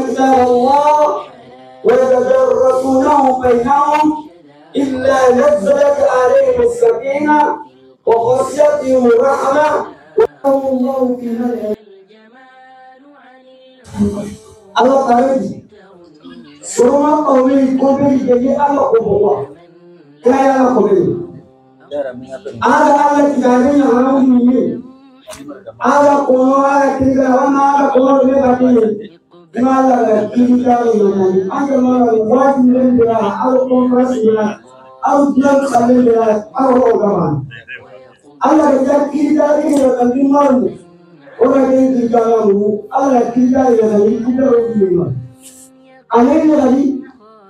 كتاب الله ويتدارسونه بينهم إلا نزلت عليهم السكينة وغشيتهم الرحمة وذكروا الله في من الله تعالى سورة قومي قومي جدي الله قبوا كيا الله قومي هذا الله كتابين يعلمون مني هذا قوم هذا كذا هذا قوم لبعضهم ما لا كتابين يعني أنت ما واجب من بلا أو قوم رسمنا أو جل خليل بلا أو كمان الله كتابين يعلمون مني orang yang dijalamu Allah tidak yang kita rugikan. Anehnya tadi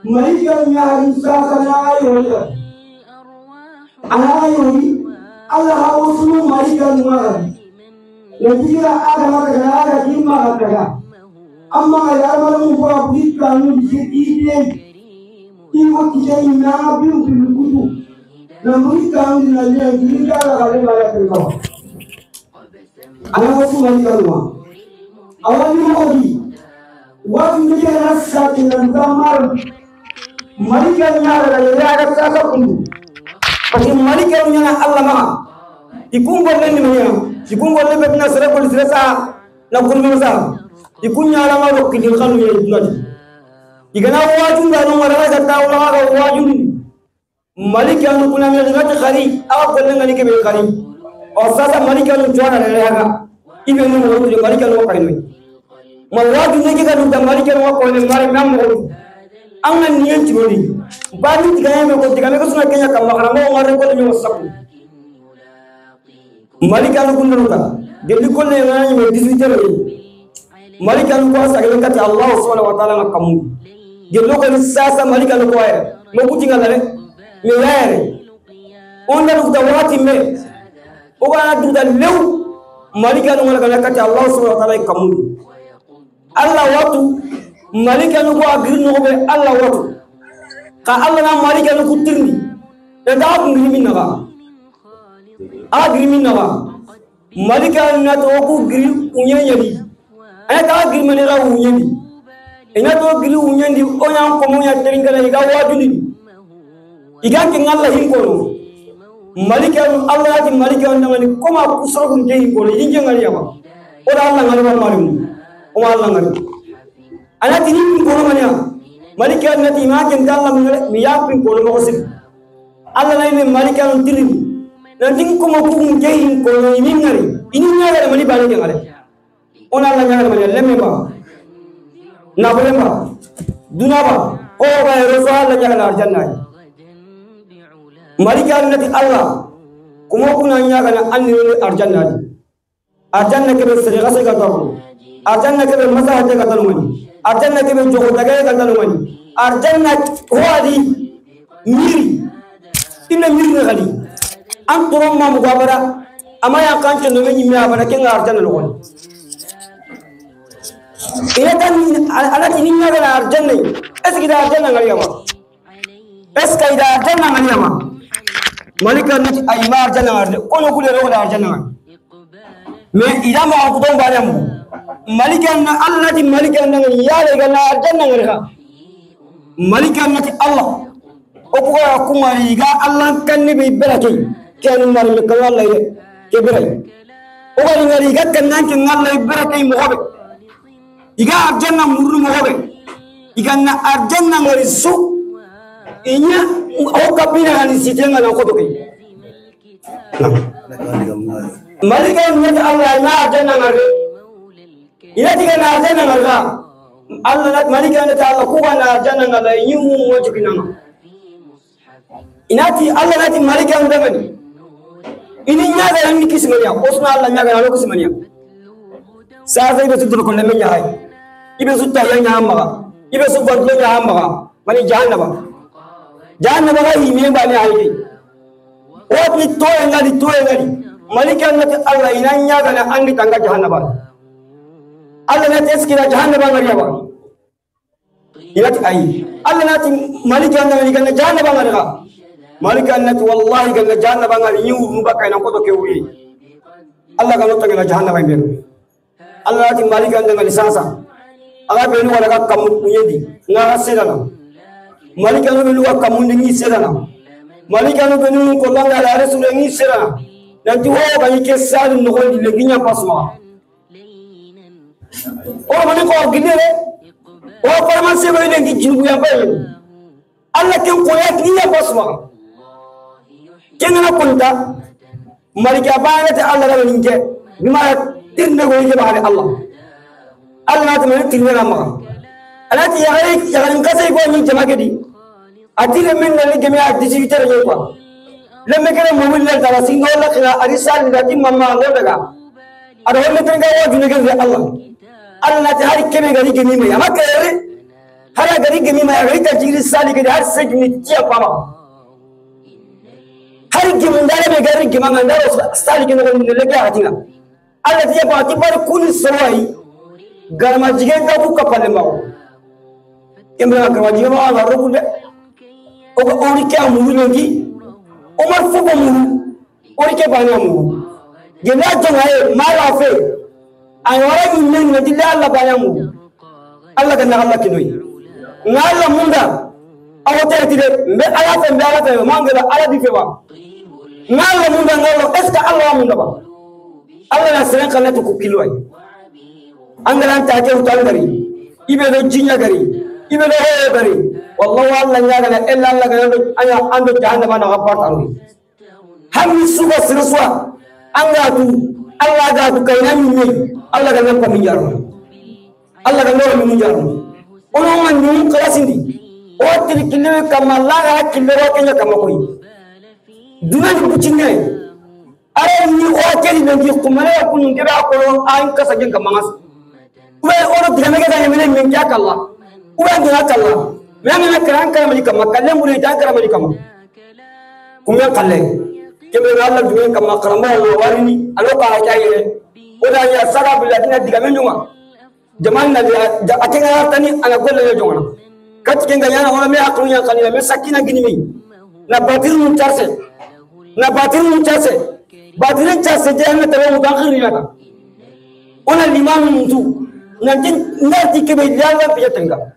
mereka yang usahakan ayat, Allah harus mereka mengajar. Jadi ada mereka ada di mana? Amma yang mahu berikan ide, ibu kita ini nabi untuk namun kami nanti kita akan melakukan. Anak itu mereka rumah. Awal ini lagi, waktu mereka rasa dengan kamar, mereka nyara dari ada satu pun. Pasti mereka nyara Allah mah. Ikut boleh ni mana? Ikut boleh betul serap boleh serasa, nak pun masa. Ikut nyara mah waktu dia kalau dia jual. Jika nak wajib dah orang orang saya tahu orang wajib. Mereka yang punya mereka khari, awak boleh ngani ke khari. और सासा मलिका नु जोड़ा रहेगा इबे नु नु मलिका नु काइनो मल्ला दुने के का नु मलिका नु कोने मारे नाम हो अंगन नियन चोरी बानी गए में को दिखा में को सुना के कम खरा मो मारे को में सब मलिका नु कुन नु का दिल्ली को ने ना में डिजिटल मलिका नु को सगले का अल्लाह सुब्हानहु व तआला कम ये लोग सासा मलिका नु को है मो कुछ गले ले यार उन लोग दवाती में Oba duda lew malika no ngala kata Allah subhanahu wa ta'ala kamu Allah watu malika no ko agir no be Allah watu ka Allah na malika no kutirni da da ngri minna ba agri minna ba malika na to ko gri unyanyali ay ta gri mane ra unyani ina to gri unyandi onya ko mo ya teringala ga wajuni igan ke ngalla hin ko no Malika Allah di Malika dengan koma kusrokum jehi boleh ini jangan ya bang. Orang Allah ngari malu, orang Allah ngari. Anak ini pun kono mana? Malika nanti macam Allah miyak pun kono makasih. Allah lain Malika nanti nanti koma kum jehi kono ini ngari. Ini ngari mani balik ngari. Orang Allah ngari mani lemme bang. Nak boleh bang. Dunia bang. Oh bayar Rasul Allah jangan arjana. Malika nanti Allah, kumau kunanya kana anni arjana di, arjana kebe serega serega tahu, arjana kebe masalah jaga tahu mani, arjana kebe jogo jaga tahu mani, arjana kuadi miri, tina miri ngali, anturom mamu gabara, amaya kanci nome nyimya abara kenga arjana logon. Ini kan anak ini kana arjana, es kita arjana ngali ama, es kita arjana ngali ama. Malika nanti ayah arjana ngarde, kono kule roda arjana ngarde. Me ida ma aku dong baramu. Malika na Allah nanti Malika nanti ya lega na arjana ngarde. Malika nanti Allah. Oku aku mari ga Allah kan ni beraki. Kian mari mekal Allah ye keberai. Oku ngari ga kan nanti Allah beraki muhabe. Iga arjana muru muhabe. Iga na arjana ngari su. Inya au kapina hani sitenga na kotoke malika ni Allah na arjana ngare ina diga na arjana ngara Allah na malika na ta Allah ko na arjana ngala yimu wajibina ina ti Allah na ti malika ndamani ini nyaga ni kismaniya osna Allah nyaga na kismaniya sa zai be tudur ko lemen ya hay ibe sutta ya nyama ibe su godlo ya hamba mani jahannaba Jangan bagai ini bani ayat. Oh ni toy ngadi. Malika nanti Allah inanya kana angdi tangga jahannam. Allah nanti eskira jahannam ngari apa? Ilat ay. Allah nanti malika nanti kana jahannam ngari ka. Malika nanti wallahi kana jahannam ngari yu mubakai na koto kewi. Allah kana tangga jahannam ngari. Allah nanti malika nanti sasa. aga benu wala ka kamu kunyedi ngara sedana malika no benu ka kamu ngi sedana malika no benu ko langa la rasul ngi sedana nanti wo ba yike sal no ko le ginya pasma o mani ko gidere o farmasi be ngi jibu ya bayin Allah ken ko ya ginya pasma kenna kunta malika ba ta Allah ga ninge bima tirna go yike ba Allah Allah ta mai tirna ma alati ya garin kasai ko ni jama'a di atire min ne jami'a digital ne ko lemme kene mu'min la dara singo la kira arisal ngati mamma ngo daga ado holle tenga wa junege Allah Allah ta hari kene gari gemi me amaka yare hara gari gemi me gari ta jiri sali gari har segni tiya pama hari gemi ndare me gari gemi ngandaro sali gemi ngo lege atina Allah tiya pa ti bar kun sawai garma jigen ka ku kapale mawo kembra garma jigen ma ala rokunde o ko ori ka mu'min ngi Umar fuko mulu ori ke bana mulu gena jongaye mala fe ay wara min ne dilla Allah bana mulu Allah kana Allah kinoi ngalla munda awote tide me ala fe mangala ala di fe wa ngalla munda ngalla eska Allah munda ba Allah na sene kana to ku kiloi angala ta ke utal gari ibe do jinya gari ibe do he gari wallahu Allah nyagala illa Allah ga aya ando jahannama na gafarta hammi suba sirsuwa anga tu Allah ga tu kayna minni Allah ga nan pamin yaro Allah ga no min yaro ono man ni kalasindi o til kille kama la ga kille ro kenya kama koy dunan ku cinne ay ni o keli nangi kumare kunun kira ko an kasajin kama ngas we oro diname ga nyamene min jakalla we ngira kala Memang kerang kerang mereka makan mulai dah kerang mereka mak. Kumya kalle. Kembali Allah juga kamak kerang awal ini. Alo kah cahaya. Oda ya sarap bila tina tiga menjunga. Zaman nanti akhirnya tani anak gol lagi junga. Kat kenga yana orang me aklunya kali me sakina gini mi. Na batir muncase. Batir muncase jangan terlalu bakhir ni ada. Ona lima muncul. Nanti kembali Allah bisa tengah.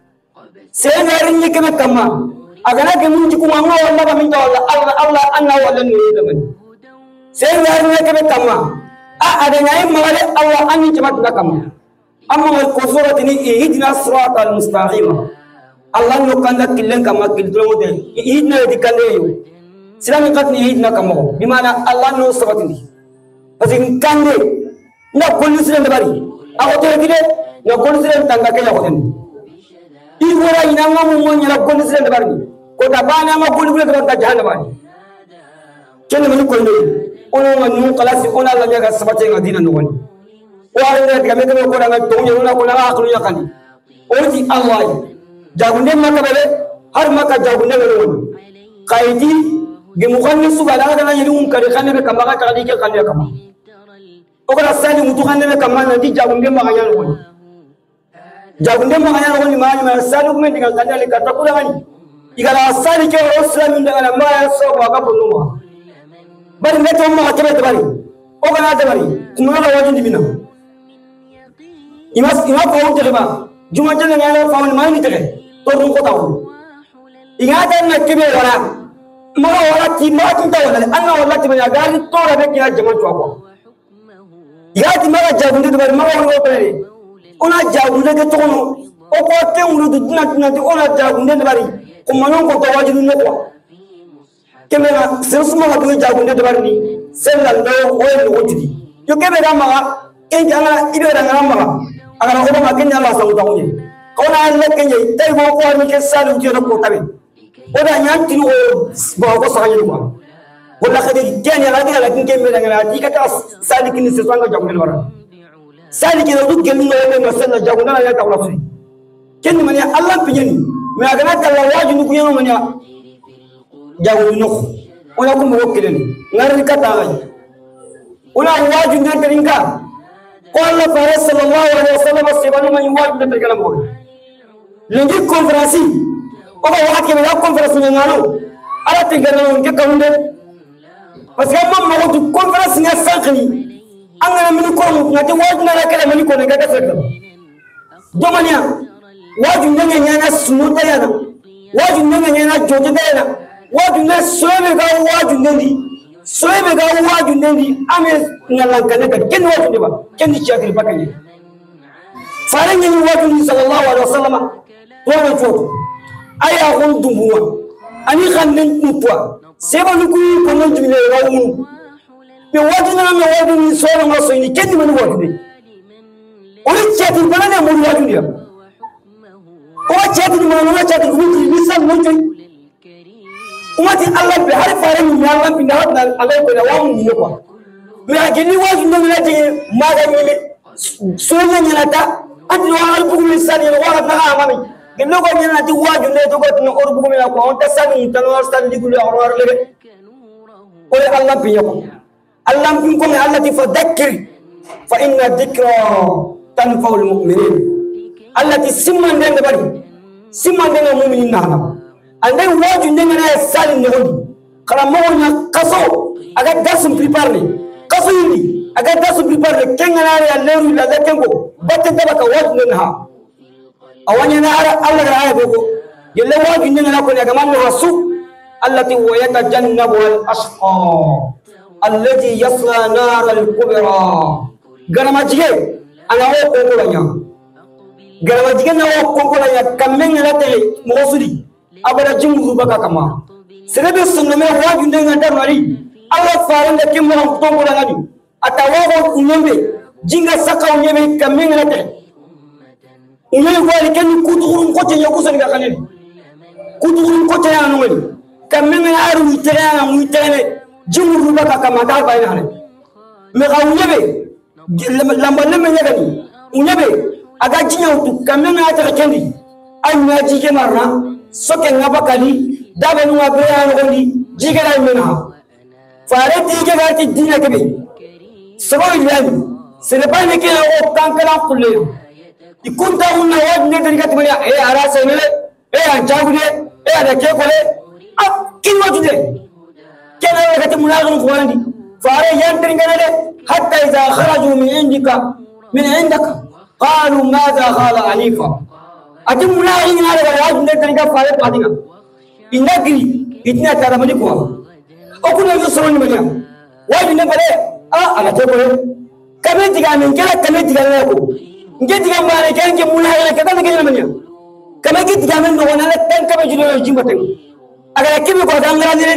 Senarin ni kena kama, agaknya kemudian cuma Allah Allah minta Allah Allah ni teman. Senarin ni kena kama, ada yang malah Allah ani cepat nak kama. Amma al-kusurat ini ihdina siratal mustaqim. Allah nukanda killen kama kiltro mode. Ihdina dikande yo. Silam kat ni ihdina kama. Di mana Allah no sabat ini. Pasing kande nak kullu silam bari. Aku terkira nak kullu silam tangga kaya aku ni. Iwara ina ngamu nyala ko nisre de barni ko da bana ma ko libule da jahannam bani kene mani ko ndo ono manu qalasi ona la ga sabate ngadina no woni wa ina de me ko da ga to nyona ko na aklu yakani oji Allah jagunde makka bele har makka jagunde bele woni qaidi gi mukhanni subhanahu wa ta'ala yiri kare khane be kama ka tadi ke khane kama o ko sali mutu khane be kama na di jagunde ma ga woni jagunde makanya ngoni mali masalu kumendi ngakanya likatakula ngani igala asali ke Islam ndangana maya so kwa kabunuma bari meto ma kebe bari o kana bari kumana wajindi bina ima ko on tebe juma jene ngana fawn mani tebe to dum ko taw ingata na kebe wala ma wala ti ma tinta wala anna wala ti ma gari to rabe kina jama to ko yati ma jagunde bari ma wala ko pere ona jagunde ke tono o ko te wulu dina ona jagunde bari ko manon ko to wajinu no ko kemena sensuma ko jagunde bari ni sella ndo o en wotidi yo kebe da ma e janga ibe da ngama agara ko ma kenya la sawu tawni ko na le kenya tay mo ko ni ke salu ti ko tabe o da nyanti o ba ko sa nyi ko wala khadi kenya la dina la kenge da ngara ti ka ta sali kini se sanga jagunde bari sali kina du gemi no be masana jaguna ya tawla fi kenni mani Allah pinyani me agana kala waju ku yano mani jagu no ona ko mo kelen ngari kata ay ona waju ngata rinka ko Allah fa sallallahu alaihi wasallam sibanu man waju de kala mo lengi konferensi o ko wakati me konferensi ngano ala tingana nge kaunde parce que mamma ko konferensi nga sankni angana mini ko ngati wajna la kala mini ko ne gata sekka domania waju nanga nyana sunuta yana waju nanga nyana jojeda yana waju na sobe ga waju nandi sobe ga waju nandi ame ngalankane ka ken waju deba ken di chakri bakani farangi ni waju ni sallallahu alaihi wasallam wala foto aya hon dumbuwa ani khannen tutwa seba nuku ko non jumile rawu be waju na me waju ni solo ngaso ni ken man waju de oni chati banana mo waju dia o chati mo no chati ko ni misal mo joy umati Allah be har farangi ni Allah bi na Allah ko da wamu ni ko me agini waju no me lati maga ni sonya ni nata andi wa al bugu misal ni wala na amami gelo ko ni nati waju ne to ko no or bugu mi ko on ta sani tan war sani digulu or lebe o Allah bi yako Allah bi ko me Allah ti fadakkir fa inna dhikra tanfa'u al mu'minin Allah ti simman den bari simman den mu'minin na andai waju ne na sali ne hodi kala mo nya kaso aga dasum prepare kaso yindi aga dasum prepare kenga na leru la lekengo batte tabaka waju ne ha awanya na Allah ga aya go yelle waju ne na ko ne ga man rasu allati wa yatajannabu al ashqa allati yasla nar al kubra garama jige ana wo ko ko nya garama jige na wo ko ko nya kamen na tele mo sudi abada jinguru baka kama serebe sunna me waju ne na mari Allah faran da kimmo to ko ngani atawa ko unyembe jinga saka unyembe kamen na tele unyembe wali ken kuturun ko tenya ko sanga kanel kuturun ko tenya no wali kamen na aru tenya mu tenya jinguru baka kama da bayna ne me ga unyembe lamba lemme nyagani unyembe aga jinya utu kamen na ta kendi anya jike marna soke ngabakali dabe nuwa beya ngondi jigara mena fare tige garti dina kebe sabo ilani selepa neke o kankala kulle ikunta unna wad ne dari kat bari e ara senele e anjagude e ada ke kole ak kin wajude kena kat munagun kwandi fare yan tringale hatta iza kharaju min indaka qalu madha qala anifa ati mulai ni ada waju ne tanga fare padinga indagri itna taramani ko okuna yo soroni manya waju ne bare ala te ko kabe diga men kala kabe diga ne ko nge diga mare kan ke mulai ne kada ne manya kabe diga men no wona le tan kabe julo jimbate aga kebe ko dangara ne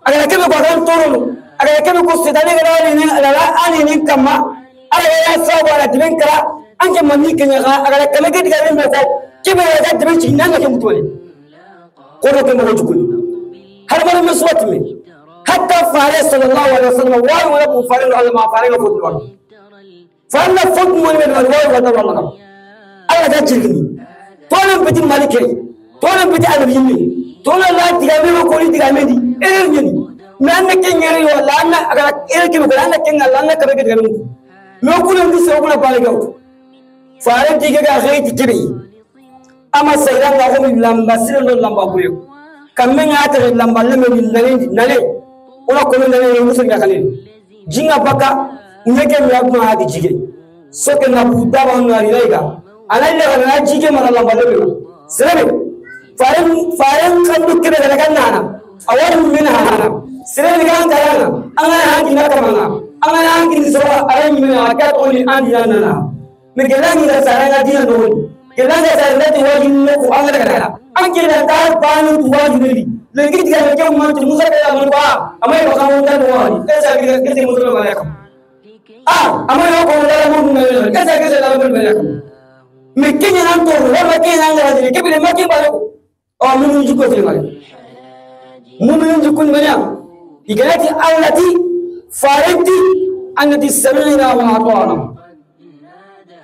aga kebe ko dan toro aga kebe ko sedane gara ne ala ani ne kama ala ya sabu ala diben kala anke manni kenya aga kabe diga ne ko كيف يجد بيجي نانا كم تقولي قرة كم رجوكني هل مرة مسوتني حتى فارس صلى الله عليه وسلم واي ولا بفارس على ما فارس فوت الوقت فأنا فوت من الواي ولا والله الله تجرني تولم بيت الملك تولم بيت الأمير تولم لا تجامل وكولي تجامل دي إيرني ما أنا كينغري ولا أنا أقول إيركي ولا أنا كينغ لا أنا كبير تجامل ما أقول أنت سوكنا بالغاو فارس تيجي كأخي تجري ama sayran ga ko lamba sirlo lamba buyo kamme ngata lamba lemme nale ona ko nale musul ga khalil jinga baka nyeke mi akuma hadi jige soke na buda ba na riga alalle ga jige mara lamba lemme sirbe faran kan dukkire daga kan nana awar min hana sirbe ga an garana an ga hadi na kamana an ga hadi so ayi min aka to ni an yana mi gelani da saranga dinan do kelanga sarati wajin ko an daga dara an kira ta bani wajin ne lengi diga ke mu mutu musa da mun ba amma ba kan da wani kaza ga ke mutu ba ya kam amma ya ko da mun ne kaza ga da mun ba ya kam me kenya nan to wala ke nan ga da ke bi ma ke ba ko mun ji ko te mai mun ji kun banya igalati allati faranti annati samina wa atana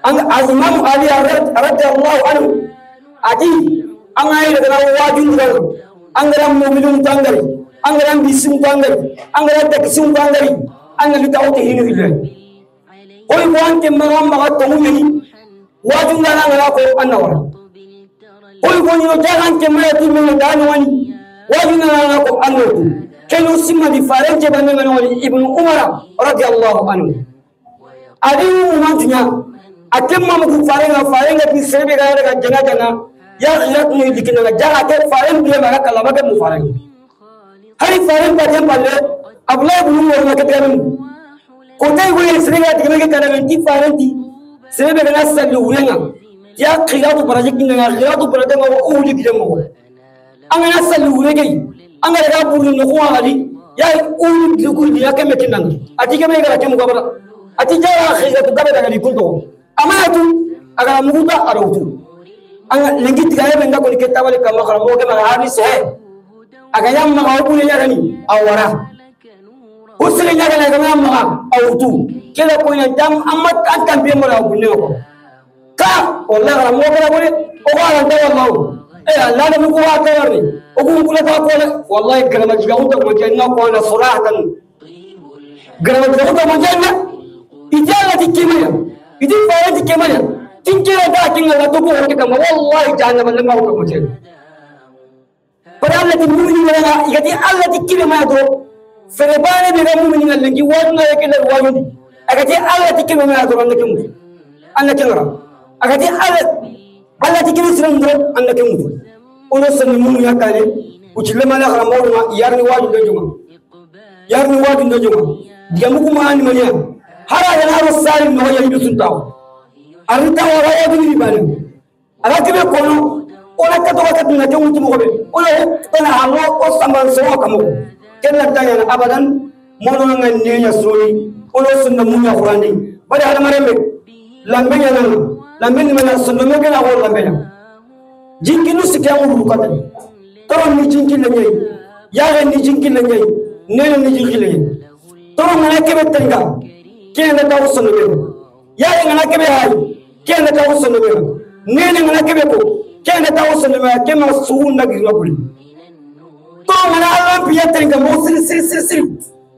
ang Imam Ali radhiyallahu anhu adi ang ay daga wajun daga anggaran mobilum tangari anggaran bisum tangari anggaran taksum tangari anggaran tawte hinu hilal oy wante magam maga tomu ni wajun daga ngala ko anawara oy goni no jagan ke mayatu men danu wani wajun daga ko anawtu kenu simma di faranje banne ngani ibnu umar radhiyallahu anhu adi umantunya atemma mu farenga bi sebe ga daga jana ya khiyat mu dikina ga jaga ke faren bi ma kala ba ke mu faren hari faren ba tem balle abla bu mu ma ke gamin ko tay go ye sebe ga dikina ke kana ti faren ti sebe ga nasallu wurenga ya khiyat project nga khiyat project ma o uli bi mo anga nasallu wurege anga daga buru no ko ali ya uli bi ko ya ke me kinan ati ke me ga ke mu gabara ati jaga khiyat gabe daga ni kunto amatu agara muguta arautu anga lengi tigaye benga ko niketa wale kama kharamo ke ma haris he aga yamma ko bule yarani awara usle nyaga na kama ma autu kila ko ina dam amma an tambe mo la bunne ko ka wallahi kharamo ke bule o ko ala ta wallahu Allah na mugo wa tawari o ko kula ta ko wallahi garama jiga unta mo janna ko na suratan garama jiga unta mo janna ijala tikimaya idi fara tikimaya tinjira da kinga la to ko ke kama wallahi jahannam lan ma ko mo je para Allah ti mu'mini wala yati Allah tikime ma do fere bane be ga mu'mini ngal ngi wonna yake la wayudi agati Allah tikime ma do annake mu annake ngara agati Allah tikime siram do annake mu ono sanu mu yakale ucile mala khara mo yarni waju do juma digamu kuma ani mania hara ya na salim no ya yidu suntaw arita wara ya bi bale ala tibe kono ona ka to ka dina jamu mo be ona tana halo o saman so kamo kenna tanya abadan mono ngan nenya sori ono sunna munya qur'ani bari hada marembe lambe yana lambe ni mana sunna me gena wor lambe jinkinu sikyamu rukata to ni jinkin la nyai ya ni jinkin la nyai nene ni jinkin la nyai to ngana kebe tanga kenna taw sunna be ya ngana kebe hay kenna taw sunna be nene ngana kebe ko kenna taw sunna be kema suuna gi ngabuli to ngana Allah biya tanga mo sir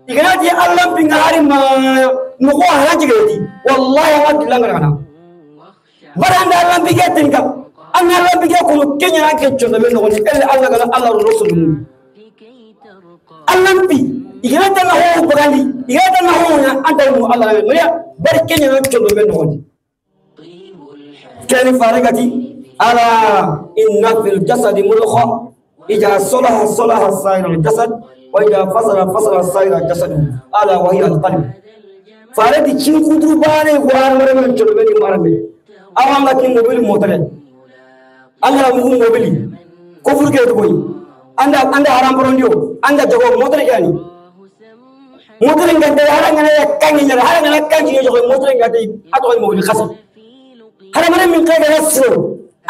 igana di Allah binga hari ma no ko haraji gadi wallahi wa dilangana baranda Allah biya tanga an Allah biya ko kenya ake chondo be no ni Allah gana Allah rasulun Allah bi igana tan ho bagandi igana tan ho na andal mu Allah me ya bar kenya no chondo be no ni kani faragati ala inna fil jasadi mulkha ija salaha sa'irul jasad wa ija fasala sa'irul jasad ala wa hiya al qalb faradi cin kudu bare war mare men chondo be ni marame awanga kin mobil motare Allah mu mobili ko furke to boy anda haram borondio anda jogo motare yani motare ngante hala ngana kangi nyara hala ngana kangi jogo motare ngate ato mobili khasam hala mare min kaga nasro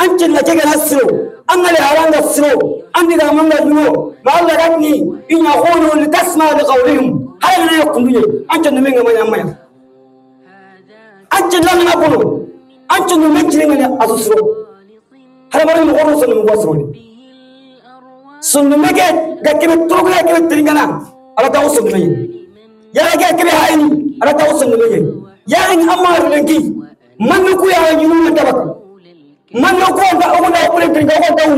antin la kaga nasro angale haranga sro andi da manga duno ma Allah ganni inna khulu li tasma li qawlihim hala ngana yakunduye antin menga manya manya antin la ngana bono antin no menjire ngana asusro hala mare mo oro sunu wasro ni sunu mege gakibe togo gakibe tringana ala taw sunu mege ya gakibe hayni ala taw sunu mege ya in amar lenki man ku ya ni mun tabak man ko da o da ko tringa ko taw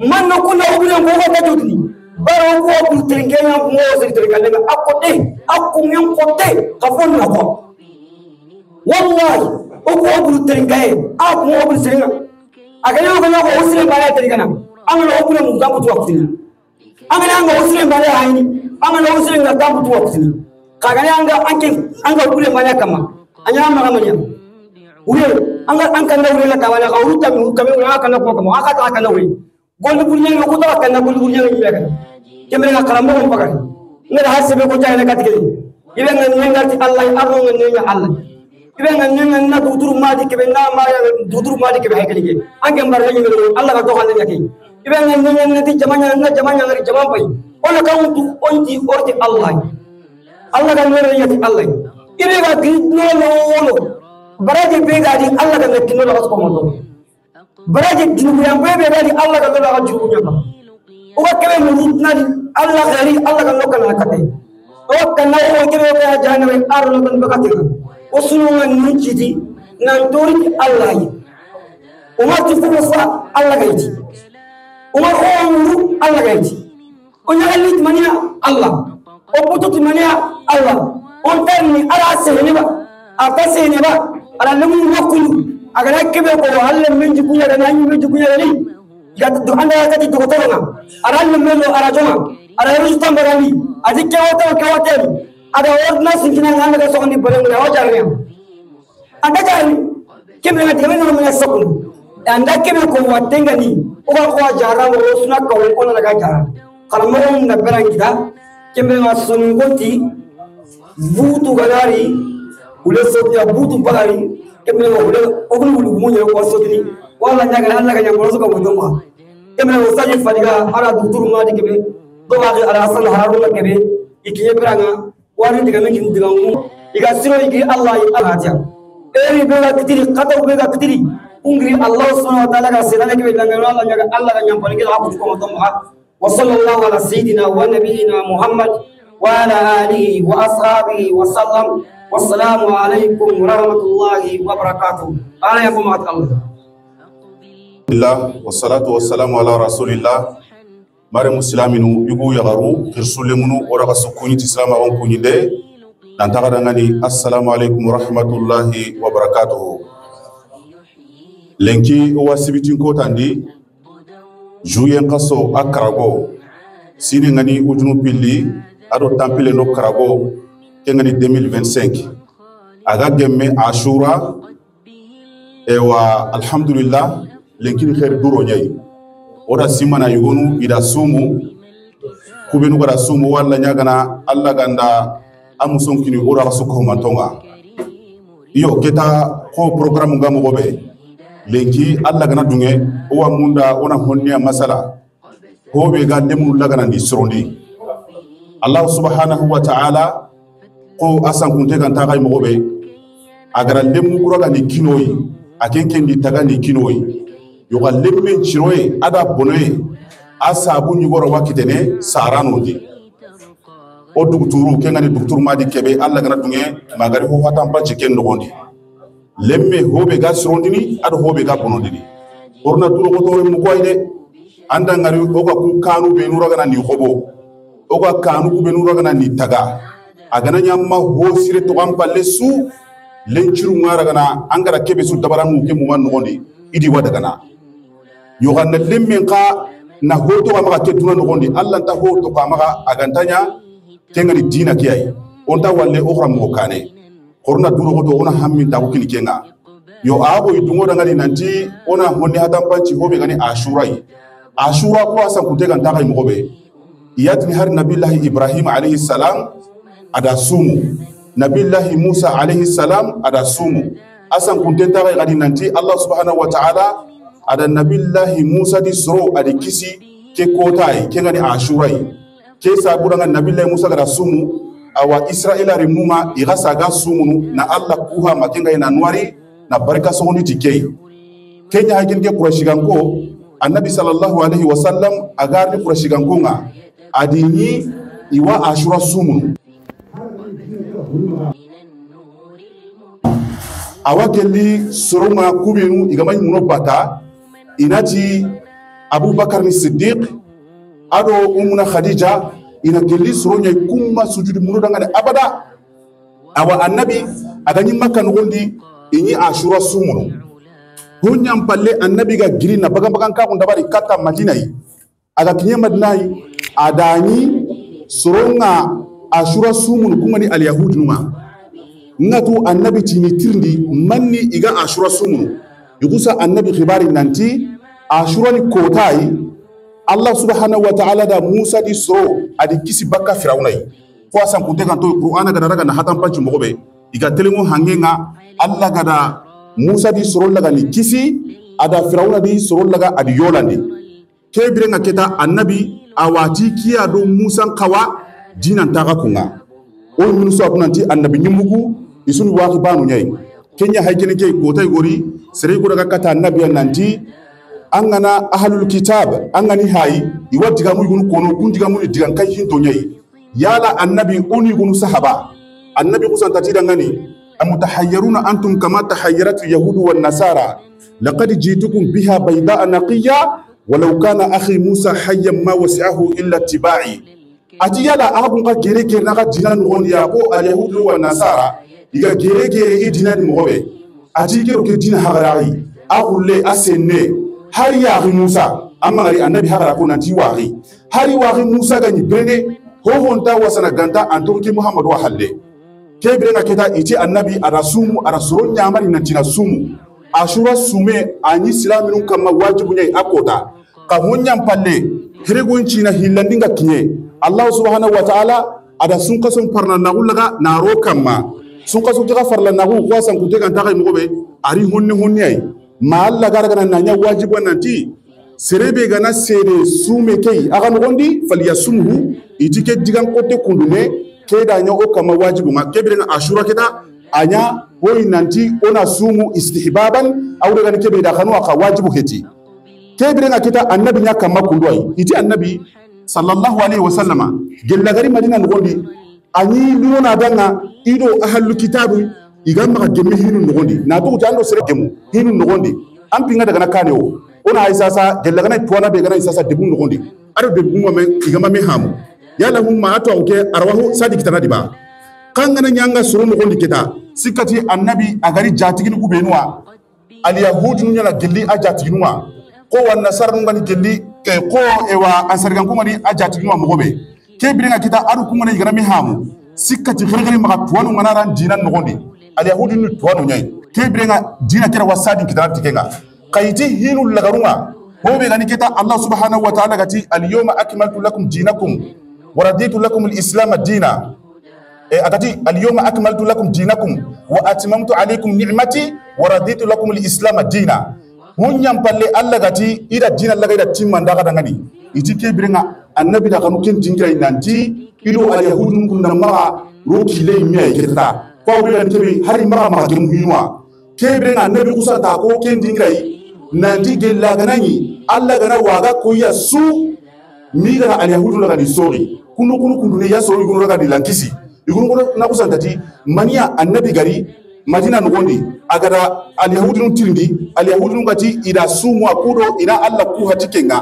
man ko na o ko da jodni baro ko ko tringa na mo sir tringa na akote akku ngem kote kafon na ko wallahi o ko tringa e ak mo ko tringa agane ko na ko usre bare tringa na amana o ko mu gambu to akutini amana anga usre bare hayni amana usre nga gambu to akutini kagane anga kule manya kama anya mama manya ure anga na ure la kawala ka uruta mi kame ura kana ko kama aka ta kana ure golbu burnya ko ta kana golbu burnya ni bega kemre na karambo ko pagari ngara hasebe ko jayna katikeli ibe ngati Allah arno ngenya Allah ibe ngenya na dudur madi kebe na ma ya dudur madi kebe hakeli ange mbarle ni Allah ka doxal ni yakay ibe ngenya na ti jamanya ngari jamam pay ona ka untu onti orti Allah ga ngere yati Allah ibe ga gidno baraje be gadi Allah ga nakino la ko mo baraje dinu ya be gadi Allah ga la juru nya o ga kebe mo nutna Allah gari Allah ga lokal nakate o kana o kebe be jahannam arlo gan bakate o sunu ngan nunchiti nan tori Allah yi o ma tufu fa Allah ga yi o ma o Allah ga yi o nyalit mania Allah o pututi mania Allah on terni ala sehne ba ata sehne ba ala lamu wakulu agara kebe ko halle menji kunya da nani menji kunya ni gatu do anda kati to toronga ara melo ara joma ara rusu tambarani adike wata kawate ada ordna sinkina ngana ga sokoni bole ngana wajarnya anda jari kebe ngati kebe no mena sokun anda kebe ko watenga ni o ko jara wo suna ko ona daga jara kalmo na berangida kebe masunngoti butu galari ule sokya butu bagari kebe ule ogulu munye ko sokini wala nyaga Allah ga nyangoro so ko ndoma kebe o saji fadiga ala duturu ma de kebe do ga ala hasan haruna kebe ikiye beranga wari diga min diga mu iga siro igi Allah alaja eri bega kitiri kata bega kitiri ungri Allah subhanahu wa ta'ala ga sirana kebe danga Allah nyaga Allah ga nyambali ga aku ko ndoma wa sallallahu ala sayidina wa nabiyina Muhammad wa ala alihi wa ashabihi wa sallam. Wassalamu alaikum warahmatullahi wabarakatuh. Ana ya kuma Allah. Alhamdulillah wassalatu wassalamu ala rasulillah. Mare musliminu yugo yagaru kirsulemunu ora kasukuni tislama on kunide nantaka dangani assalamu alaikum warahmatullahi wabarakatuh. Lenki wasibitin ko tandi juyen kaso akarago sini ngani ujunu pilli ado tampile no karago kengani 2025 aga gemme ashura ewa alhamdulillah lenkini khair duro nyai oda simana yugonu ida sumu kubenu gara sumu walla nyagana alla ganda amuson kini ora rasuko mantonga iyo keta ko programme ngamo gobe lenki alla gana dunge o munda ona honniya masala ko be ga demu lagana ndi sorondi Allah subhanahu wa ta'ala ko asan kunte kan ta kai mogobe agara lemu kuraga ni kinoyi akenken di taga ni kinoyi yo ga lemme chiroye ada bonoye asabu nyugoro wakitene sarano di o dugturu kengani dugturu madi kebe alla gana dunge magari ho hatan banci ken nogondi lemme hobe ga sirondini ado hobe ga bonondini orna duro ko tore mu koyde anda ngari o ga ku kanu be nuro gana ni hobo o ga kanu ku be nuro gana ni taga agana nyamma ho sire to am balle su lenciru ngara gana angara kebe su dabarangu ke mu man nogondi idi wada gana yo ganna lemmen ka na ho to ma ke tuna nogondi alla ta ho to ka ma agantanya kengani dina kiyai onta walle o khram mo kane korna duro ko to ona hammi ta ko kini kenga yo abo idungo dangani nanti ona honni hatan panci hobe gani ashura ko asan ku tegan ta kai mo be iyatni har nabillahi ibrahim alayhi salam ada sumu nabillahi musa alayhi salam ada sumu asan kun ta kai gadi nanti Allah subhanahu wa ta'ala ada nabillahi musa di suro adi kisi ke kotai ke gani ashura ke saburanga nabillahi musa ada sumu awa israila rimuma igasa ga sumunu na Allah kuha makinga ina nwari na barika soni tikei kenya hakin ke kurashiganko annabi sallallahu alaihi wasallam agarni kurashiganko nga adini iwa ashura sumunu awakeli suruma kubinu igamani muno bata inati abubakar ni siddiq ado umuna khadija ina gelli suronya kumma sujudi munu dangane abada awa annabi aganyi makka ngondi inyi ashura sumunu hunyam palle annabi ga girina bagan ka kun dabari kata madina yi aga kinye madina yi adani suronga ashura sumunu kuma ni alyahud numa ngatu annabi tini tirndi manni iga ashura sumunu yugusa annabi khibari nanti ashura ni kotai Allah subhanahu wa ta'ala da Musa di soro adi kisi baka Firauna yi fo asan kunte kan to Qur'ana ga daga na hatan panci mogobe iga telemo hangenga Allah ga da Musa di soro laga ni kisi ada Firauna di soro laga adi yolandi kebre nga keta annabi awati kiya do Musa kawa dinan taga kunga o minuso akunanti annabi nyumugu isunu waki banu nyai kenya haykene ke gotai gori sere go daga kata annabi nanti angana ahlul kitab angani hayi iwadiga mu yunu kono kundiga mu digan kai hinto nyai yala annabi uni gunu sahaba annabi kusan tatida ngani amutahayyiruna antum kama tahayyarat yahudu wan nasara laqad jitukum biha bayda naqiya walau kana akhi musa hayyan ma wasi'ahu illa tibai ati yala akun ka gere gere na ka dinan on ya ko al yahudu wan nasara iga gere gere i dinan mo be أتيكر كدين هغراغي أقول لي أسنى هاري ياغي موسى أما غري النبي هغراكو نانتي واغي هاري واغي موسى غني برني هو انتا وسنا غانتا أنتوكي محمد وحلي كبرنا كتا إتي النبي أرسومو أرسرون يامري نانتينا سومو أشورا سومي أني سلامنون كما واجب نيا أكوتا كهون يامبالي هرغون تشينا هيلاندينغا كيه الله سبحانه وتعالى ada sunkason parna nagu laga naro kama sunkason tiga farla nagu kwasan kutega ntaka ngobe ari honni ay ma alla gara gana nanya wajibu nanti serebe gana sere sume kei aga ngondi falyasumhu itike digan kote kundume keda nya o kama wajibu ma kebere ashura keda anya boy nanti ona sumu istihbaban awre gani kebe da kanu aka wajibu keti kebere kita annabi nya kama kundwai iti annabi sallallahu alaihi wasallama gella gari madina ngondi ani luna danga ido ahlu kitabu igamba gemme hinu ngondi na to jando sere gemu hinu ngondi ampinga daga nakane o ona aisasa gella gana tuwana be gana isasa debu ngondi ado debu ngome igamba me hamu yala humma ato oke arwahu sadik tanadiba kangana nyanga suru ngondi kita sikati annabi agari jatigini kubenwa al yahud nyala gelli ajatiginwa ko wan nasar ngani gelli ko ewa asargan kuma ni ajati nwa mogobe ke birenga kita aru kuma ni garami hamu sikati khirgari maka tuwanu manara dina ngondi ali yahudi ni tuwanu nyai ke birenga dina kera wasadi kita tikenga kaiti hinu lagarunga hobe gani kita Allah subhanahu wa ta'ala gati al yawma akmaltu lakum dinakum wa raditu lakum al islam dina atati al yawma akmaltu lakum dinakum wa atmamtu alaykum ni'mati wa raditu lakum al islam dina hunyam palle alla gati ida dina laga ida timman daga dangani iti kebirenga annabi da kanu ken tingira nanti ido al yahudun kunna ma roki le mi keta ko be nan kebi hari ma gem hinwa kebirenga annabi kusa ta ko ken tingira nanti gella ganani alla gana waga ko ya su mi da al yahudun laga ni sori kunu ne ya sori kunu laga di lankisi igunu na kusa tati mania annabi gari madina nugondi agara al yahudun tirindi al yahudun gati ida sumu akudo ina alla ku hatikenga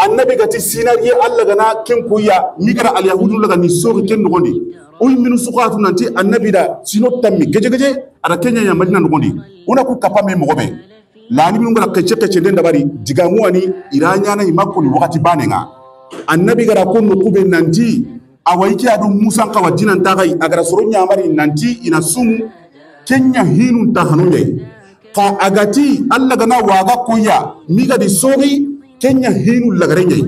annabi gati sinariye alla gana ken kuya migara al yahudun laga ni so ken nugondi uy minu suqatu nanti annabi da sino tammi geje ara kenya ya madina nugondi una ku kapame mogobe lani minu ngara kece ndenda bari digamu ani iranya na imakuli wakati banenga annabi gara ko nukube nanti awaiki adu musa kawa dinan tagai agara soronya amari nanti ina sumu kenya hinu tahanunye ka agati alla gana waga kuya miga di sori kenya hinu lagarenye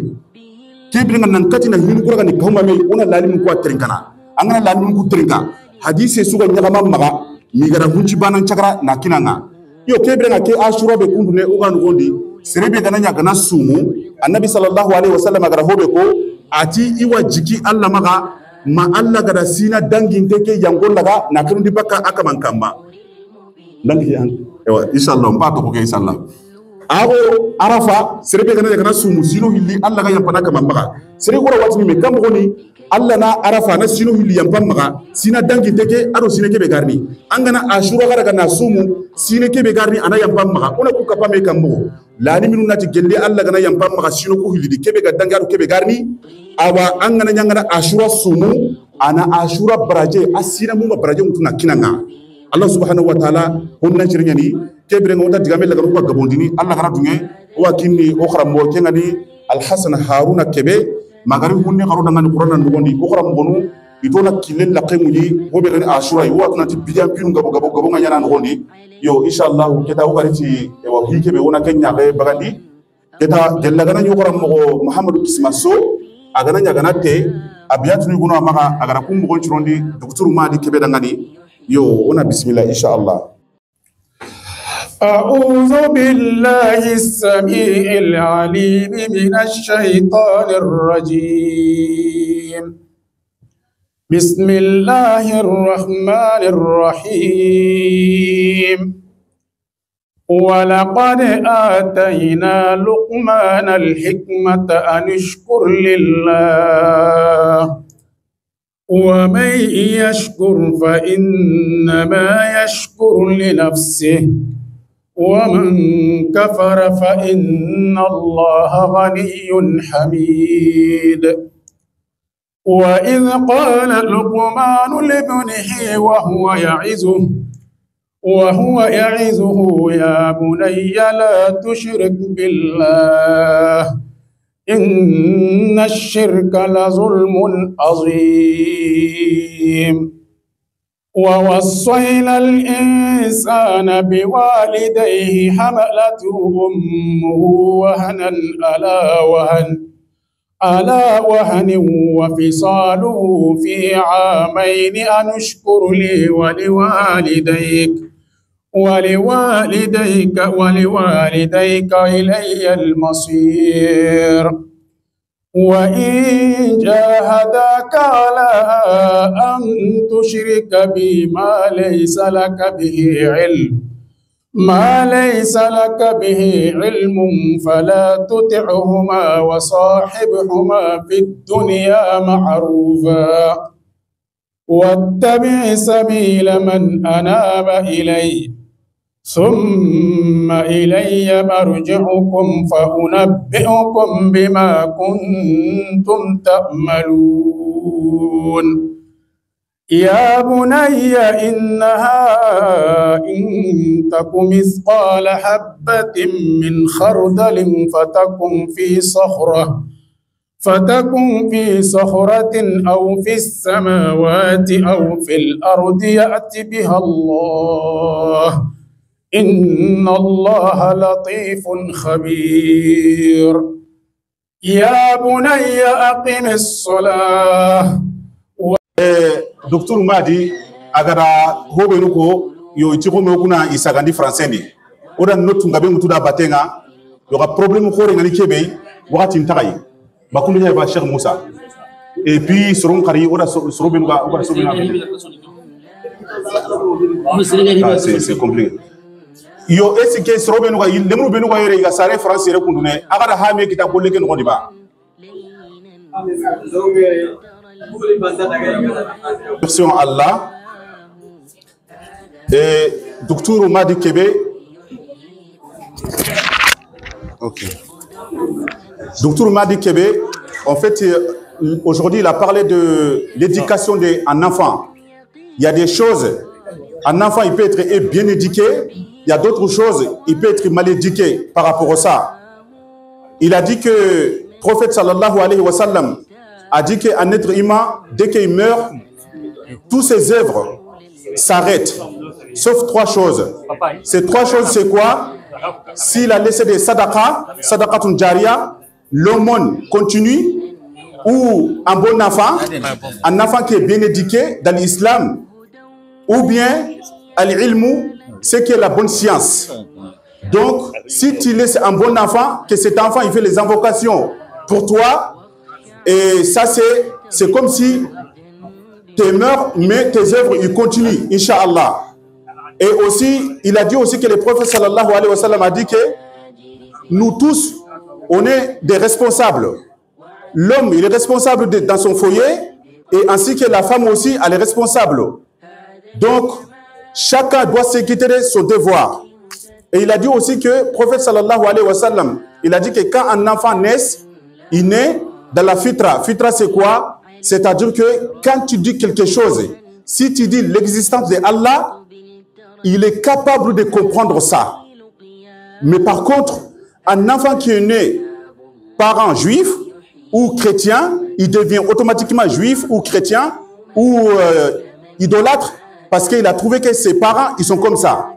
kibringa nankati na hinu kuraga ni kauma me una lalimu kwa trinkana angana lalimu ku trinka hadisi suga nyagama maga miga hunchi banan chakra na kinanga yo kibringa ke ashura be kundune uga ngondi serebe gana nyagana sumu annabi sallallahu alaihi wasallam agara hobe ko ati iwa jiki alla maga ma alla gada sina dangin teke yangol laga na kirundi baka akaman kamba dangi yang ewa inshallah mbato ko inshallah ago arafa serebe kana sumu sino hilli alla ga yampana kama mbaga sere ko watni me kam goni alla na arafa na sino hilli yampam maga sina dangi teke ado sine kebe garni angana ashura gara kana sumu sine kebe garni ana yampam maga ona ku kapa me kambo lani minu nati gelle alla gana yampam maga sino ko hilli kebe ga dangi ado kebe garni awa angana nyangana ashura sumu ana ashura baraje asina mumba baraje mutuna kinanga Allah subhanahu wa ta'ala honna jirnyani kebre ngonda digame la garuwa gabondini Allah gara dunge wa kinni o khara mo kengani al hasan haruna kebe magari hunne garu dangan qur'an ngondi o khara ngonu itona kilel la qemuji hobe gani ashura wa tunati bidiam pinu gabo nganya ngondi yo inshallah keta o gariti e wa hikebe wona kenya be bagandi keta gella gana nyu khara mo muhammadu kismaso agana nyagana te abiyatu ni guna maka agara kum mo chirondi doktoru madi kebe dangani yo ona bismillah inshallah أعوذ بالله السميع العليم من الشيطان الرجيم بسم الله الرحمن الرحيم ولقد آتينا لقمان الحكمة أن اشكر لله ومن يشكر فإنما يشكر لنفسه ومن كفر فإن الله غني حميد وإذ قال لقمان لابنه وهو يعظه وهو يعظه يا بني لا تشرك بالله إن الشرك لظلم عظيم ووصينا الإنسان بوالديه حملته أمه وهنا على وهن وفصاله في عامين أن اشكر لي ولوالديك إلي المصير وإن جاهداك على أن تشرك بي ما ليس لك به علم فلا تطعهما وصاحبهما في الدنيا معروفا واتبع سبيل من أناب إلي ثم إلي مرجعكم فأنبئكم بما كنتم تعملون يا بني إنها إن تك مثقال حبة من خردل فتكن في صخرة أو في السماوات أو في الأرض يأت بها الله إن الله لطيف خبير يا بني أقم الصلاة. Docteur Madi agara hobe nuko yo itiko me kuna isagandi français ni oda notu ngabe mutu da batenga yo ga problème ko ngani kebe wakati ntakai bakundu ya ba Cheikh Moussa et puis soron kari oda sorobe nuka oda sorobe na c'est compliqué yo est-ce que sorobe nuka lemru be nuka yere ga sare français re kundune agara ha me kita bolle ke no diba Merci à Allah. Et Docteur Madi Kebe. Ok. Docteur Madi Kebe, en fait, aujourd'hui, il a parlé de l'éducation d'un enfant. Il y a des choses, un enfant, il peut être bien éduqué. Il y a d'autres choses, il peut être mal éduqué par rapport à ça. Il a dit que le prophète sallallahu alayhi wa sallam a dit qu'un être humain, dès qu'il meurt, toutes ses œuvres s'arrêtent, sauf trois choses. Ces trois choses, c'est quoi? S'il a laissé des sadaqatun jariya, l'aumône continue, ou un bon enfant qui est bien éduqué dans l'islam, ou bien al-ilmu, c'est qui est la bonne science. Donc, si tu laisses un bon enfant, que cet enfant, il fait les invocations pour toi, et ça, c'est comme si tu meurs, mais tes œuvres, ils continuent, Inch'Allah. Et aussi, il a dit aussi que le prophète sallallahu alayhi wa sallam a dit que nous tous, on est des responsables. L'homme, il est responsable dans son foyer, et ainsi que la femme aussi, elle est responsable. Donc, chacun doit s'acquitter son devoir. Et il a dit aussi que le prophète sallallahu alayhi wa sallam, il a dit que quand un enfant naît, il naît dans la fitra. Fitra, c'est quoi? C'est-à-dire que quand tu dis quelque chose, si tu dis l'existence de Allah, il est capable de comprendre ça. Mais par contre, un enfant qui est né parent juif ou chrétien, il devient automatiquement juif ou chrétien ou idolâtre parce qu'il a trouvé que ses parents, ils sont comme ça.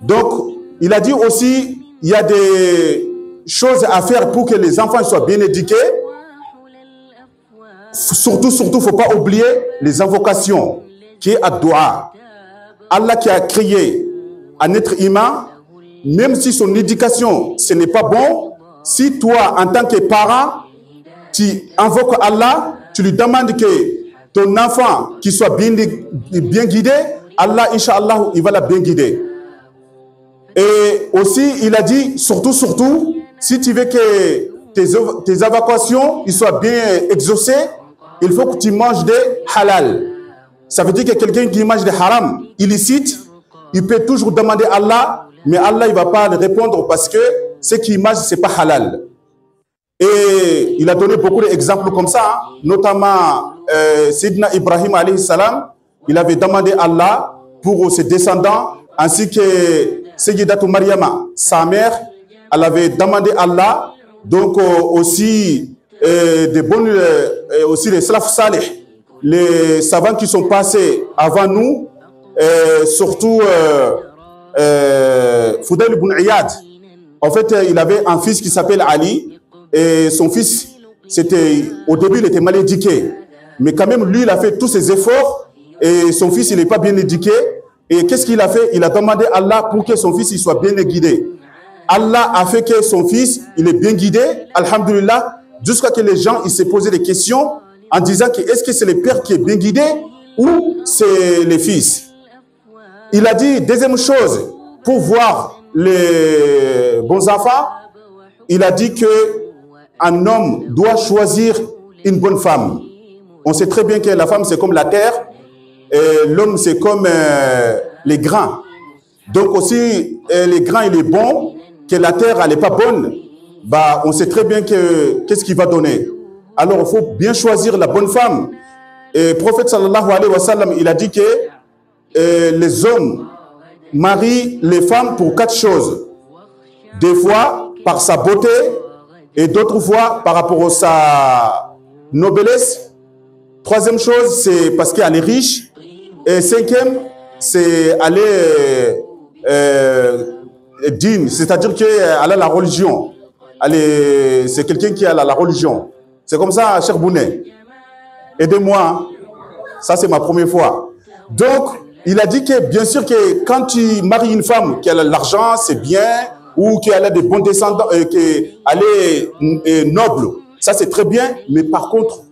Donc, il a dit aussi, il y a des choses à faire pour que les enfants soient bien éduqués. Surtout, il ne faut pas oublier les invocations, qui est ad-dua. Allah qui a créé un être humain, même si son éducation, ce n'est pas bon, si toi, en tant que parent, tu invoques Allah, tu lui demandes que ton enfant qui soit bien guidé, Allah, Inch'Allah, il va la bien guider. Et aussi, il a dit, surtout, si tu veux que tes invocations soient bien exaucées, il faut que tu manges des halal. Ça veut dire que quelqu'un qui mange des haram, illicite, il peut toujours demander à Allah, mais Allah, il ne va pas répondre parce que ce qu'il mange, ce n'est pas halal. Et il a donné beaucoup d'exemples comme ça, notamment Sidna Ibrahim alayhi salam, il avait demandé à Allah pour ses descendants ainsi que Sayyidatou Maryama, sa mère, elle avait demandé à Allah, donc aussi des bonnes, aussi les salaf salih, les savants qui sont passés avant nous, surtout Fudayl ibn Iyad. En fait, il avait un fils qui s'appelle Ali, et son fils, au début, il était mal éduqué. Mais quand même, lui, il a fait tous ses efforts, et son fils, il n'est pas bien éduqué. Et qu'est-ce qu'il a fait? Il a demandé à Allah pour que son fils il soit bien guidé. Allah a fait que son fils, il est bien guidé, alhamdulillah, jusqu'à que les gens, ils se posaient des questions en disant que est-ce que c'est le père qui est bien guidé ou c'est le fils? Il a dit, deuxième chose, pour voir les bons enfants, il a dit que un homme doit choisir une bonne femme. On sait très bien que la femme, c'est comme la terre, et l'homme, c'est comme les grains. Donc aussi, les grains, il est bon, que la terre, elle n'est pas bonne. Bah, on sait très bien qu'est-ce qu'il va donner. Alors, il faut bien choisir la bonne femme. Et le prophète sallallahu alayhi wa sallam, il a dit que les hommes marient les femmes pour 4 choses. Des fois, par sa beauté, et d'autres fois, par rapport à sa noblesse. Troisième chose, c'est parce qu'elle est riche. Et cinquième, c'est elle est digne, c'est-à-dire qu'elle a la religion. C'est quelqu'un qui a la religion. C'est comme ça, cher Bounet. Aidez-moi. Ça, c'est ma première fois. Donc, il a dit que, bien sûr, que quand tu maries une femme qui a l'argent, c'est bien, ou qu'elle a des bons descendants, qu'elle est noble, ça, c'est très bien. Mais par contre,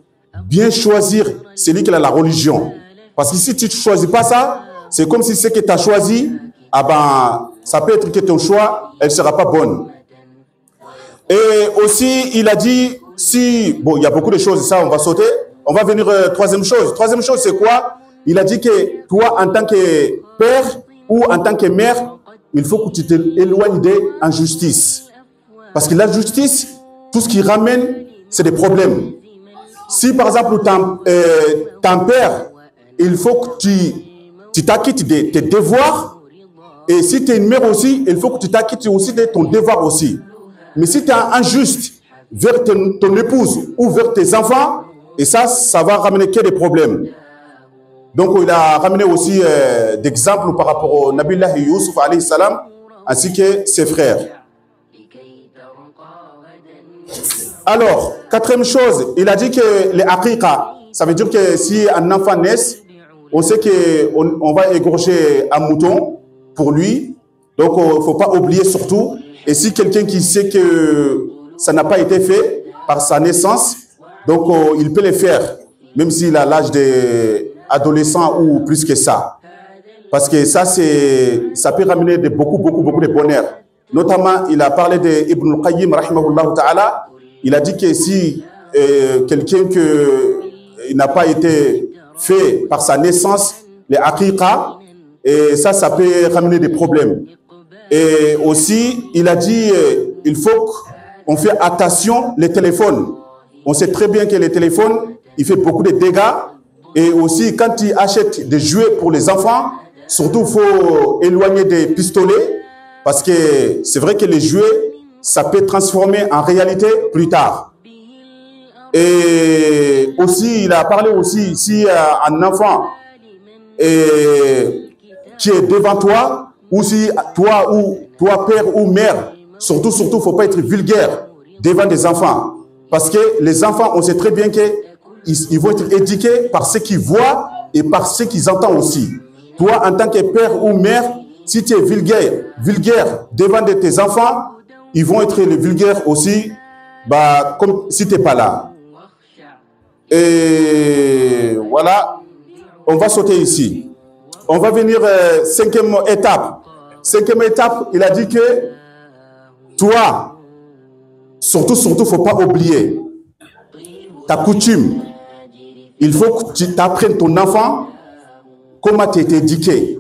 bien choisir celui qui a la religion. Parce que si tu ne choisis pas ça, c'est comme si ce que tu as choisi, ah ben, ça peut être que ton choix, elle ne sera pas bonne. Et aussi, il a dit, bon, il y a beaucoup de choses, ça, on va sauter. On va venir troisième chose. Troisième chose, c'est quoi? Il a dit que toi, en tant que père ou en tant que mère, il faut que tu t'éloignes des injustices. Parce que l'injustice, tout ce qui ramène, c'est des problèmes. Si, par exemple, ton père, il faut que tu t'acquittes de tes devoirs. Et si tu es une mère aussi, il faut que tu t'acquittes aussi de ton devoir aussi. Mais si tu es injuste vers ton épouse ou vers tes enfants, et ça va ramener que des problèmes. Donc, il a ramené aussi d'exemples par rapport au Nabiullah Youssouf alayhi salam, ainsi que ses frères. Alors, quatrième chose, il a dit que les aqiqa, ça veut dire que si un enfant naît, on sait qu'on va égorger un mouton pour lui. Donc, il ne faut pas oublier surtout. Et si quelqu'un qui sait que ça n'a pas été fait par sa naissance, donc il peut le faire, même s'il a l'âge d'adolescent ou plus que ça. Parce que ça peut ramener beaucoup de bonheur. Notamment, il a parlé d'Ibn al-Qayyim, rahimahullah ta'ala. Il a dit que si quelqu'un n'a pas été fait par sa naissance, les aqiqa, et ça peut ramener des problèmes. Et aussi, il a dit il faut qu'on fait attention les téléphones. On sait très bien que les téléphones, il fait beaucoup de dégâts. Et aussi, quand tu achètes des jouets pour les enfants, surtout, il faut éloigner des pistolets. Parce que c'est vrai que les jouets, ça peut transformer en réalité plus tard. Et aussi, il a parlé aussi, si un enfant qui est devant toi, ou si toi, père ou mère, surtout, il ne faut pas être vulgaire devant des enfants. Parce que les enfants, on sait très bien qu'ils vont être éduqués par ce qu'ils voient et par ce qu'ils entendent aussi. Toi, en tant que père ou mère, si tu es vulgaire devant tes enfants, ils vont être les vulgaires aussi, bah, comme si tu n'es pas là. Et voilà, on va sauter ici. On va venir cinquième étape. Cinquième étape, il a dit que toi, surtout, il ne faut pas oublier ta coutume. Il faut que tu apprennes ton enfant comment tu es éduqué.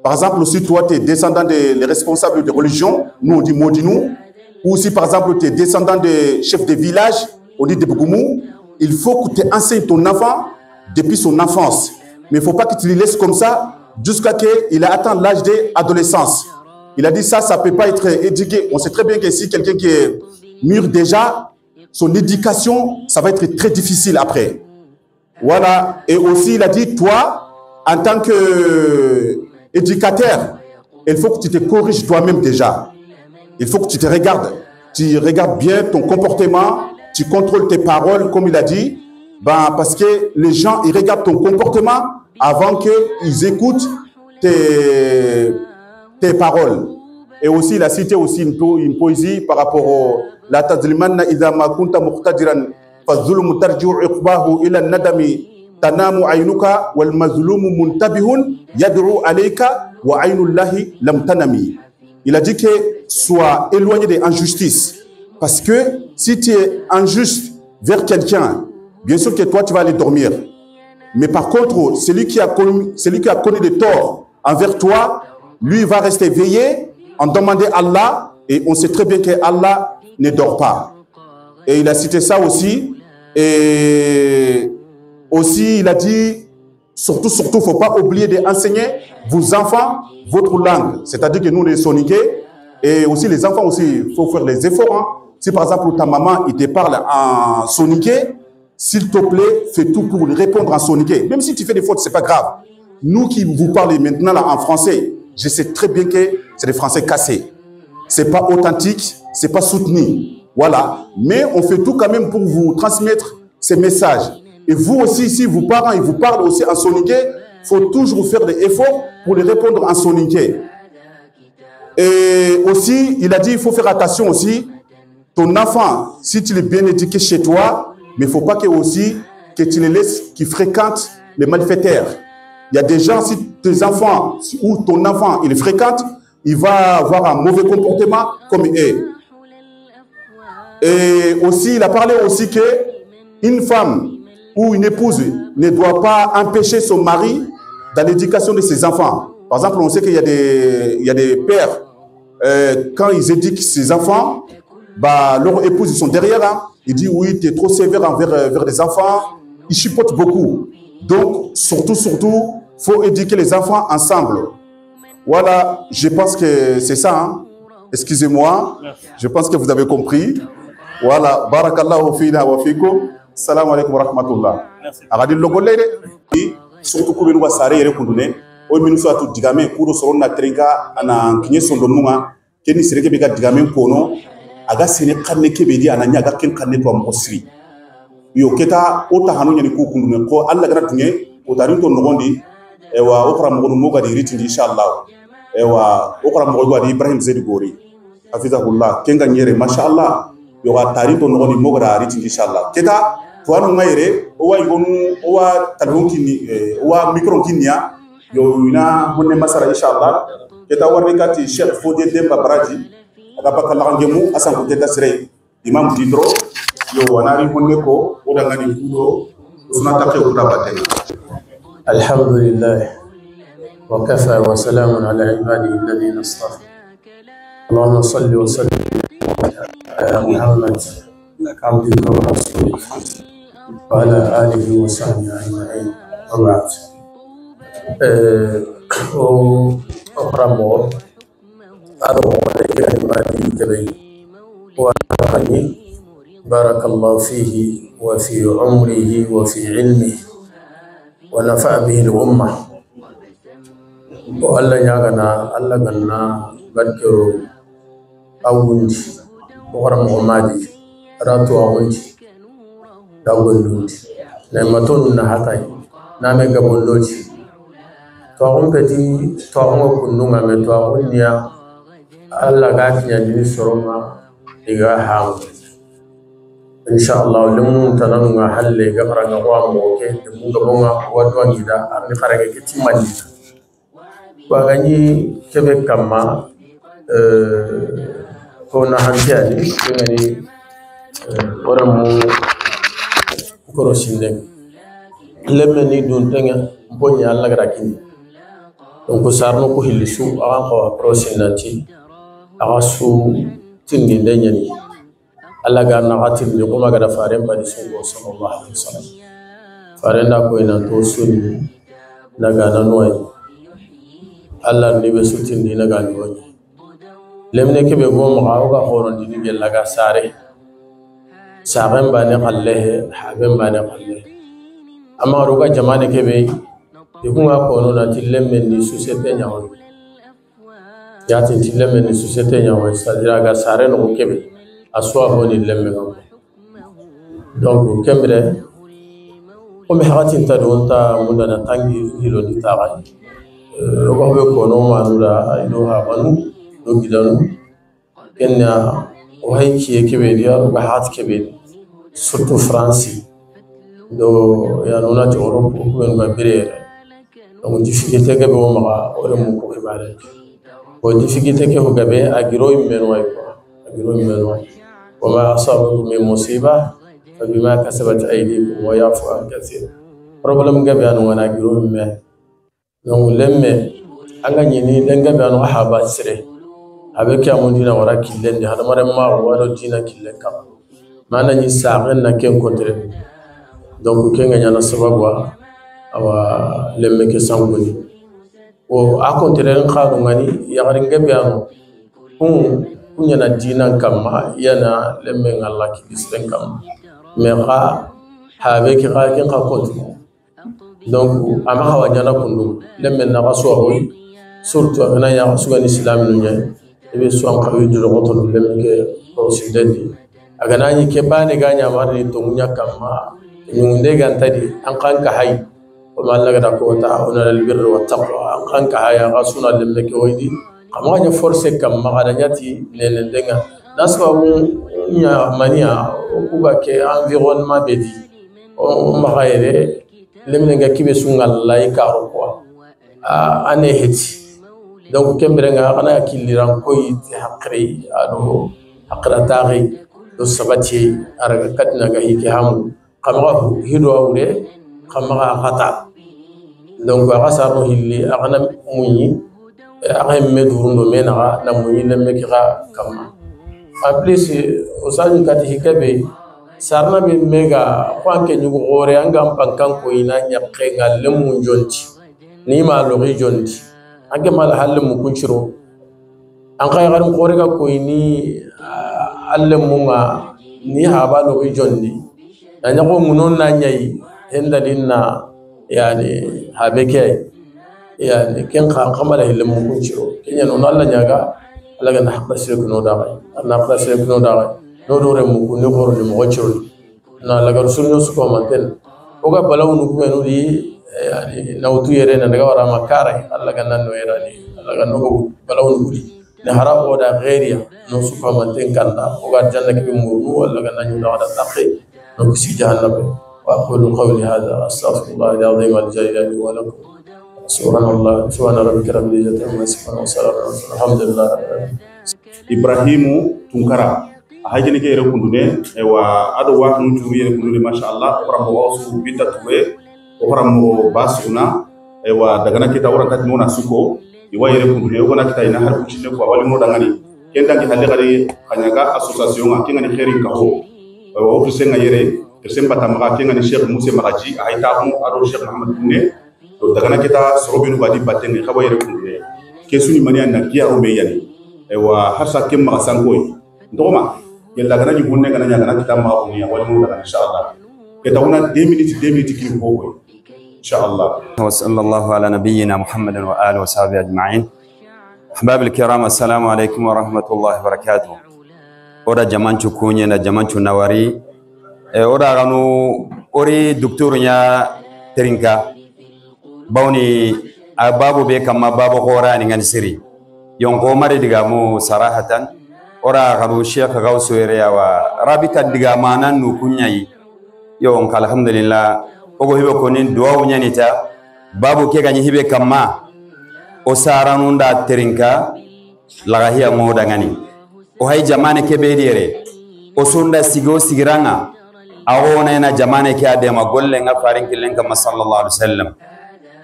Par exemple, si toi, tu es descendant des responsables de religion, nous on dit Modinou, ou si par exemple tu es descendant des chefs de village, on dit Debgoumou, il faut que tu enseignes ton enfant depuis son enfance. Mais il ne faut pas que tu le laisses comme ça jusqu'à qu'il a atteint l'âge d'adolescence. Il a dit ça ne peut pas être éduqué. On sait très bien que si quelqu'un qui est mûr déjà, son éducation, ça va être très difficile après. Voilà. Et aussi, il a dit, toi, en tant qu'éducateur, il faut que tu te corriges toi-même déjà. Il faut que tu te regardes. Tu regardes bien ton comportement, tu contrôles tes paroles, comme il a dit, parce que les gens, ils regardent ton comportement avant qu'ils écoutent tes paroles. Et aussi, il a cité aussi une poésie par rapport au La tazlimanna idha ma kunta muqtadiran fazulmu tarji'u iqbahu ila nadami tanamu aynuka wal mazlumu muntabihun yad'u alayka wa aynullahi lam tanami. Il a dit que sois éloigné des injustices. Parce que si tu es injuste vers quelqu'un, bien sûr que toi, tu vas aller dormir. Mais par contre, celui qui a connu des torts envers toi, lui va rester veillé, en demander à Allah, et on sait très bien que Allah ne dort pas. Et il a cité ça aussi. Et aussi, il a dit, surtout, il ne faut pas oublier d'enseigner vos enfants votre langue. C'est-à-dire que nous, les soniqués, et aussi les enfants aussi, il faut faire les efforts. Hein. Si par exemple ta maman, il te parle en soniqué, s'il te plaît, fais tout pour lui répondre en soniqué. Même si tu fais des fautes, ce n'est pas grave. Nous qui vous parlons maintenant là, en français, je sais très bien que c'est des français cassés. Ce n'est pas authentique, ce n'est pas soutenu. Voilà. Mais on fait tout quand même pour vous transmettre ces messages. Et vous aussi, si vos parents ils vous parlent aussi en soniqué, il faut toujours faire des efforts pour les répondre en soniqué. Et aussi, il a dit, il faut faire attention aussi. Ton enfant, si tu l'es bien éduqué chez toi, mais il ne faut pas que tu les laisses qui fréquentent les malfaiteurs. Il y a des gens, si tes enfants ou ton enfant, il les fréquente, il va avoir un mauvais comportement comme eux. Et aussi, il a parlé aussi qu'une femme ou une épouse ne doit pas empêcher son mari dans l'éducation de ses enfants. Par exemple, on sait qu'il y a des pères, quand ils éduquent ses enfants, leurs épouses ils sont derrière. Hein. Ils disent oui, tu es trop sévère envers les enfants. Ils chipotent beaucoup. Donc, surtout, il faut éduquer les enfants ensemble. Voilà, je pense que c'est ça. Hein. Excusez-moi, je pense que vous avez compris. Voilà, barakallahu fina wa fikum. Salam alaikum wa rahmatullah. Agadi logolé de. Surtout que nous sare yere kundune. O minu so atu digame kuro soron na trenga ana kinye sondo munga. Keni sireke bega digame kono. Aga sene kanne kebedi ana nyaga ken kanne to amosri. Yo keta ota hanu nyani ku kundune ko alla gara tunye o tarin to nogondi ewa okra mogono moga di ritindi inshallah. Ewa okra mogo di Ibrahim Zaid Gori. Hafizahullah kenga nyere mashallah. Yo ga tarin to nogondi moga da ritindi inshallah. Keta Tuanu ngaire owa igonu owa talonki ni owa micro kinya yo ina honne masara inshallah keta warni kati Cheikh Fodé Demba Baraji aga bakala ngemu asan ko teta sire imam didro yo wanari honne ko oda ngani kudo sunata ke kuda batay alhamdulillah wa kafa wa salamun ala ibadihi alladhina istafa Allahumma salli wa sallim ala Muhammad عبدك ورسولك وعلى آله وصحبه أجمعين وبعد أقرأ أروى كلماتي كبير وأعني بارك الله فيه وفي عمره وفي علمه ونفع به الأمة وألا يغنى ألا غنى بدر أوندي أقرأ مهمادي ratu awonji dagondundi na matonu na hakai na me gabondoji to on peti to on kununga me to onya alla gatinya ni soroma diga hawo inshallah lumun tananga halle gabra nga wa mo ke mun gabonga wadwa ngida arni farage ke timani wa ganyi kebe kama ko na hanjali ngani orang mu korosinde lemme ni dun tenga bonya alla garakin donc sarno ko hilisu awan ko korosindati awasu tinni denyani alla ga na hatin ni ko magara faren bani sungo sallallahu alaihi wasallam farenda ko ina to sunni daga nan noy Allah ni be sutin dina ga ni woni lemne ke be go ma ga horon dini be laga sare saben bane qalle haben bane qalle amma roga jamane ke be ikunga kono na tilemme ni société nyawo ya tilemme ni société nyawo c'est-à-dire ga sare no ke be aswa honi lemme ga donc kembre ko mi hakati ta don ta munda na tangi hilo ni taga ko be kono manura ino ha banu do gidanu kenya o hay ki ke be dia ga hat ke be surtout France do ya nona to Europe ko ben ma birere donc difficulté ke be o ma o mo ko ibare o difficulté ke ho gabe agiro men way ko agiro men way wa ma asabakum min musiba fa bima kasabat aydikum wa yafu an kathir problem gabe anu wana agiro men donc lemme anga nyini den gabe anu haba sire avec amundina wara kilende hada mare ma wado dina killen kam mana ni sagen na ken kontre donc ken nga na sababu awa lemme ke sangoni o a kontre khadu ngani ya garin gabe anu kunya na dina kam yana lemme ngalla ki dislen kam me kha habe ki kha ken kha kontre donc ama hawa nyana kundu lemme na qaso hoy surtout ana ya sugani islam nu nya ebe suan qawi du roto lemme ke ko sidandi aga nani ke bane ganya marni to nya kamma nyunde gantadi an kan ka hay o malla gada ko ta onal albirr wa taqwa an kan ka haya rasuna lemme ke hoydi kama nya force kamma gada nyati nenen denga nasbabu nya mania ko ba ke environnement bedi o magayre lemne nga kibe sungal lay karo ko ane heti donc kembere nga ana kiliran koy ti hakri ado hakra tari do sabati araga katna ga hiki hamu kama hido awre kama khata donc ga saru hilli agana munyi aga medurundo mena na munyi lemme kira kama en plus osani kati hikabe sarna be mega kwanke nyugo gore anga pankan ko ina nyakke ngalle mun jonti ni ma lo jonti anga mal halle mu kunchiro an kay garin gore ga ko ni alle munga ni haba lo jondi na nyako munon na nyai endalina yani habeke yani ken khan kamala halle mu kunchiro kenya no alla nyaga alla ga na hakka sirku no da alla hakka sirku no da no dore mu ko no horo mo chiro na lagar sunno su ko manten o ga balaw nu ko no di yani nawtu yere na daga wara makara alla ga nan no yera ni alla ga no balaw nu di ne hara o da ghairiya no su ko manten kanda o ga janna ki mu alla ga nan no da taqi no si jahannam wa aqulu qawli hadha astaghfirullah al-azim al-jalil wa lakum subhanallah subhana rabbika rabbil izzati amma yasifun wa salamun alhamdulillah Ibrahimu Tunkara hajini ke yere kundune ewa ado wa nu turu yere kundune mashallah o rambo wasu bita tuwe o rambo basuna ewa daga na kita wora kat nona suko iwa yere kundune o na kita ina har kuchine ko wali no dangani kenda ki halle gari kanyaga association a kinga ni khairin ka ho o kusenga yere kesemba tamaka kinga ni Sheikh Musa Magaji aita mu ado Sheikh Muhammad Bunne do daga na kita sorobinu badi batenge khaba yere kundune kesuni mania na kia o meyani ewa harsa kemma sankoy ndoma yalla gana ni honne gana nyagana kita ma on ya wal mu daga inshallah ke tawna 2 minutes ki ko inshallah wa sallallahu ala nabiyyina muhammadin wa alihi wa sahbihi ajma'in ahbab al-kiram assalamu alaykum wa rahmatullahi wa barakatuh oda jamanchu kunye na jamanchu nawari oda ganu ori doktor nya terinka bawni ababu be kama babu qur'ani ngani siri yonko mari diga mu sarahatan ora garu Sheikh Gausu area wa rabita diga manan nu kunyai yo on alhamdulillah ogo hibe ko nin duwa nyanita babu ke ganyi hibe kamma o saranu nda terinka laga hiya mo dangani o hay jamane ke be dire o sunda sigo sigiranga awona na jamane ke ade ma golle nga farin killen kama sallallahu alaihi wasallam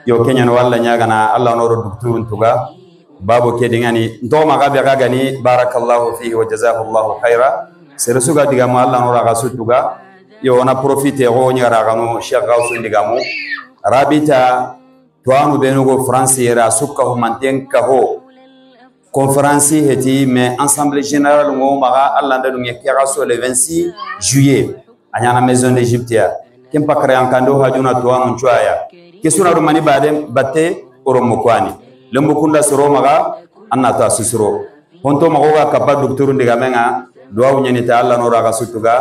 yo kenyan walla nyaga na Allah noro doktorun tuga babu ke dingani ndo magabe gani barakallahu fihi wa jazakallahu khaira seresuga digamu Allah no raga sutuga yo na profite go nyara gano Sheikh Gausu digamu rabita توانو بينو فرنسي يرا سكه مانتين كهو conférence heti mais assemblée générale ngo maga Allah nda dunye kiraso le 26 juillet anyana maison d'Égypte ya kempa kare ankando hajuna toa munchwaya kesuna rumani bade batte oromo kwani lembo kunda soro maga anna ta susuro honto mago ga kaba docteur ndiga menga duwa unyani ta Allah no raga sutuga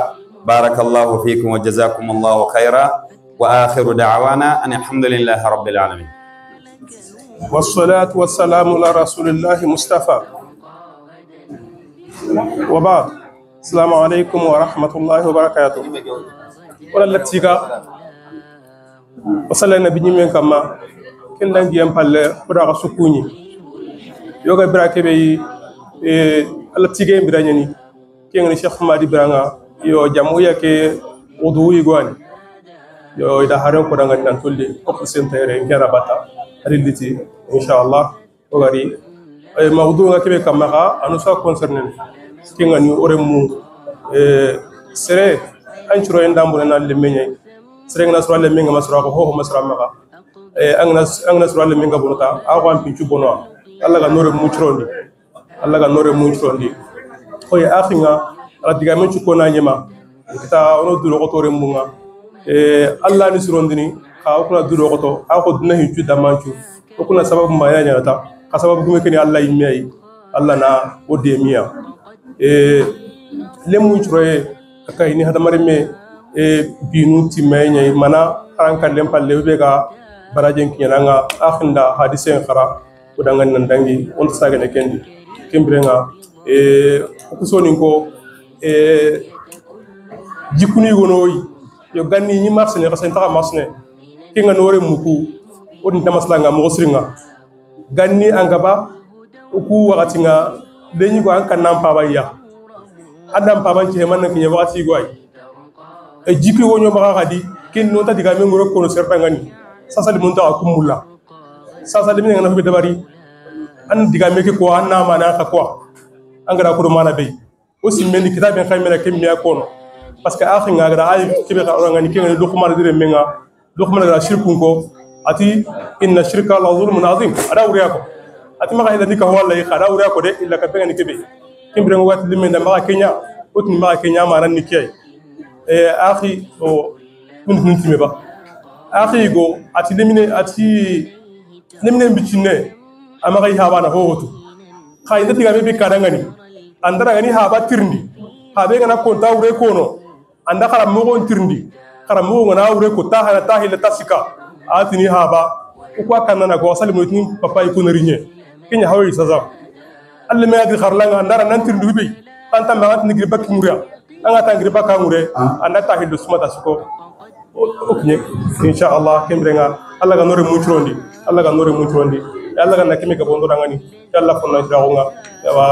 barakallahu fikum wa jazakumullahu khaira wa akhiru da'wana an alhamdulillahi rabbil alamin والصلاة والسلام على رسول الله مصطفى وبعد السلام عليكم ورحمة الله وبركاته ولا لتيجا وصلنا النبي من كما كنا نجيم بالله برا سكوني يوغا برا كبي لتيجا براني كنا الشيخ مادي برانا يو جمويا كي ودوي غواني يو إذا هرم كنا نقول أقسم تيرين كرابتا ريلتي إن شاء الله وغادي موضوع كبير كماها أنا سأ كونسرنين كينغ نيو أورمو سرّ أنشرو يندام بولنا لميني سرّ ناسرو لمينغ مسرا هو مسرا مغا أنغناسرو لمينغ بونتا أقوام بينشو بونوا الله كنور موشروندي الله كنور موشروندي هو أخينا راديكا منشو كونا نيما كتا أنو دلو كتوري مونغا الله نسروندني كأكون دلو كتو أكو دنيه جو دمانشو أكون سبب ما ينيرتا كسبب كمكني الله يمياي الله نا وديميا لمن شروي كايني هذا مريمي بينو تيميني منا أنك لم بالله بيجا براجين كيانا أخندا حديثين خرا ودعنا نندعي ونساعد كندي كمبرنا كوسونينكو جيكوني غنوي يوغاني يمارسني كسنتها مارسني كينغ نوري مكو ودين تماسلانغا موسرينغا غاني أنغبا uku wakati nga lenyi ko an kan nan paba ya adam paba ci man nak ñe wakati goy e jikri wonyo maka kadi ken no tadi ga men ngoro ko no serta ngani sasali mun ta akumulla sasali min ngana fi dabari an diga meke ko an na mana ka ko an gara ko mana be aussi men kitab en xamena kem mi akono parce que akhi nga gara ay kibe ka ngani ken do ko mara dire menga do ko mara shirku ko ati inna shirka la zulmun azim ada wuriya ko ati maka ila nika wala khara wuriya ko de illa ka benga ni kebe kimbre ngwat limen da maka kenya otni maka kenya maran ni kiyai akhi o kun time ba akhi go ati lemine bicine amaka haba na hoto khay ndati ga be kadanga ni andara gani haba tirndi habe ngana ko ta wure ko no anda khara mo gon tirndi khara mo ngana wure ko ta hala tahila tasika atini haba ko kanana go salimu tin papa ikuna rinye kenya hawi saza alle me agi kharlanga ndara nantir ndubi tanta ma ngat nigri bakki muria anga tangri bakka mure anda tahidu sumata siko oknye insha Allah kembrenga Allah ga nore mutrondi Allah ga nore mutrondi Allah ga nakimi ga bondo dangani Allah fonna jawnga wa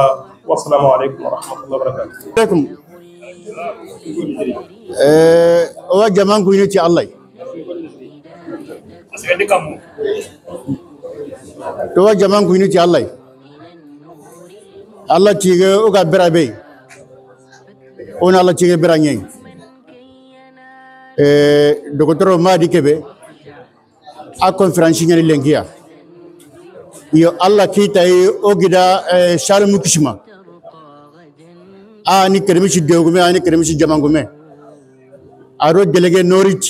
wassalamu alaikum wa rahmatullahi wa barakatuh alaikum wa jaman ku ni ci Allah to wa jaman ku ni ci Allah ci ga o ga berabe on Allah ci ga beranye docteur Madi Kebe a conférence ni lengia yo Allah kita o gida Charles Mukishima ani keremishi degume ani keremishi jamangume aro délégué Norwich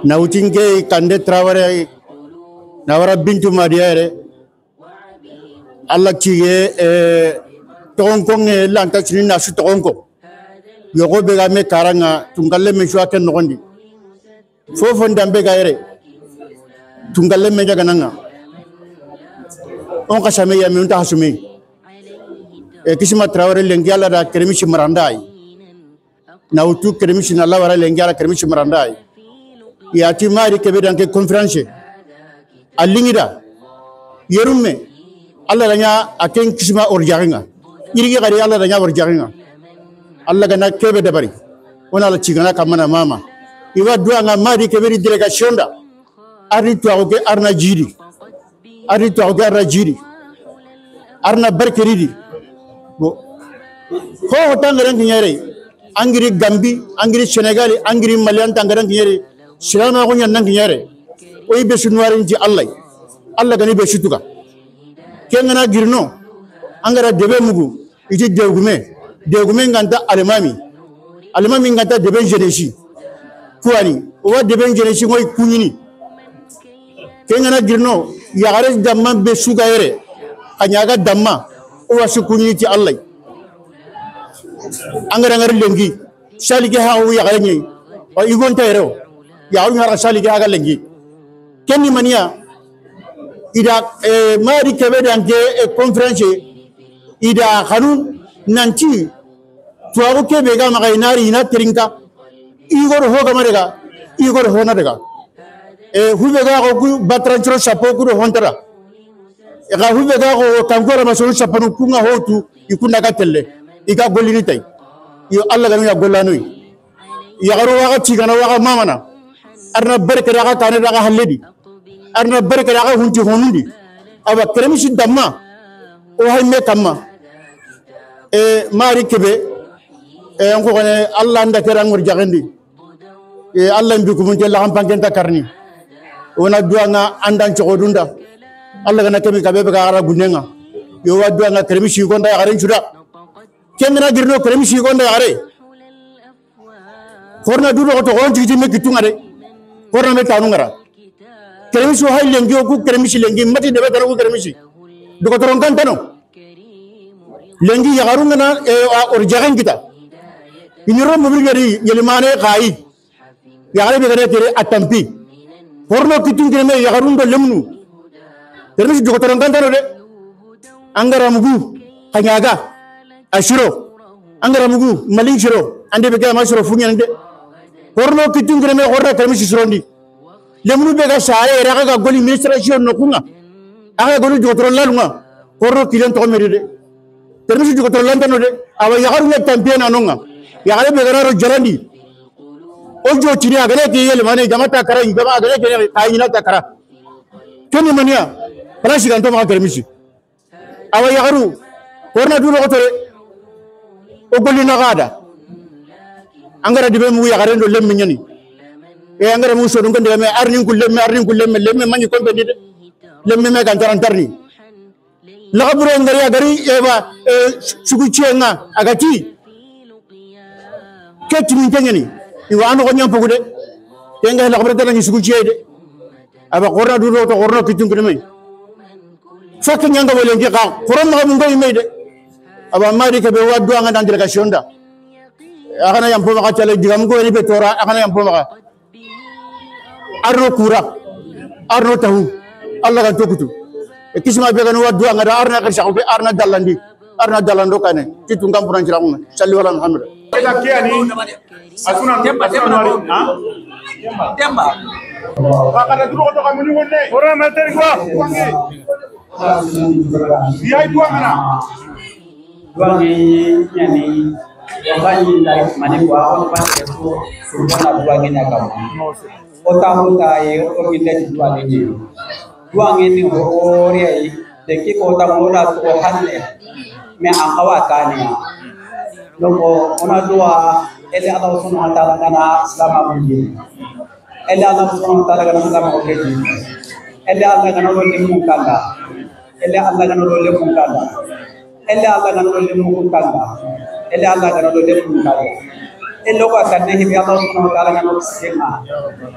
nautinge kande Traoré nawara bintu Madiare Allah cige tonko nge lanta chini na su tonko yogo bega me karanga tungalle me shwa ken nogondi fofo ndambe gaire tungalle me jaga nanga on kasame ya me unta hasume kisima Traoré lengi ala da keremishi marandai na utu keremishi na lawara lengi ala keremishi marandai ya timari kebe danke conference alingida yerume Allah danya aken kisima orjaringa yirigi gari Allah danya orjaringa Allah gana kebe dabari ona la cigana kamana mama iwa duanga mari kebe di delegation da ari to oge arna jiri ari to oge arna jiri arna barkeridi ho tangaran kinyare angiri Gambi angiri Senegal angiri Malian tangaran kinyare silama ko nyan kinyare o ibe sunwarin ji Allah gani be shituka kengana girno angara debe mugu iti degume nganta alimami nganta debe jeneshi kuani o debe jeneshi ngoy kunyini kengana girno yagare damma be suga yere anyaga damma o wasu kunyini ti Allah angara ngar lengi salige ha o yagare nyi o igonta yero ya o ngara salige aga lengi kenni mania ida mari kebe danke conference ida khanun nanti tuwago kebe ga magai nari ina terinka igor ho ga marega igor ho na daga hube ga ko batranchro chapo ku hontara ga hube ga ko kankora maso chapanu kunga hotu ikunda ka telle iga golini tay yo Allah ga ya gollanu ya garu waga tigana waga mamana arna barka daga tane daga halledi arna barka daga hunti honundi aba kremisi damma o hay me kamma mari kebe ko ne Allah nda kera ngor jagandi Allah mbi ko munte la am pangenta karni wona duanga andan chogodunda Allah gana kebe kabe ga ara gunenga yo wa duanga kremisi gonda garen chuda kemina girno kremisi gonda gare korna dudo to gon jiji me kitunga de korna me tanu ngara kremisi hay lengi ko kremisi lengi mati debe tanu ko kremisi do ko toron kan tano lengi yagarunga na or jagan kita iniro mobil gari yelimane kai yagare be gare tere atampi porno kitun kene yagarundo lemnu termis do toron kan tano de angara mugu kanyaga ashiro angara mugu malin shiro ande be ga masiro funyande porno kitun kene horra termis shirondi lemnu be ga saare raga ga goli administration no kunga aga goli do toron lalunga porno kilen to meride termisi jugo to lantano de awa yagaru ne tampiena nonga yagare be gararo jarandi ojo tini agare ke yele mane jamata kara jama agare ke tayina ta kara keni mania palashi ganto ma termisi awa yagaru korna dulo ko tore o golli na gada angara dibe mu yagare ndo lemmi nyani angara mu so dum gande me arnin kullemme lemme mani ko be de lemme me kan tarantarni lakabure ngari agari eba suguchenga agati ketimi tengeni iwa ando ko nyampo gude tenga lakabure tan ni suguchede aba qorna du to qorna kitun kene fakka nyanga wole ngi ka qoron ma mu ngoy mede aba mari ke be waddu anga dan delegation da akana yampo ma chale digam ko ni be tora akana yampo ma arno kura arno tahu Allah kan tokutu kisma be gan waddu anga da arna ka shaxu be arna dalando kane ci tungam buran ci ramu salli wala muhammad ila kiani asuna temba ha temba wa kada duro to kamuni wonne ora na teri ko wangi yai duanga duangi yani wabani ndai mane kwa on pa ko surana duangi na kam ota ye o kinde duangi duangi ni ore de ki ko ta moda to hanne me akawa kania loko ona dua ele Allah subhanahu wa ta'ala kana selama munji ele Allah subhanahu wa ta'ala kana selama okeji ele Allah kana lo limu kanda ele Allah kana lo limu kanda ele Allah kana lo limu kanda ele Allah kana lo limu kanda ele ko kanne hibi Allah subhanahu wa ta'ala kana sikema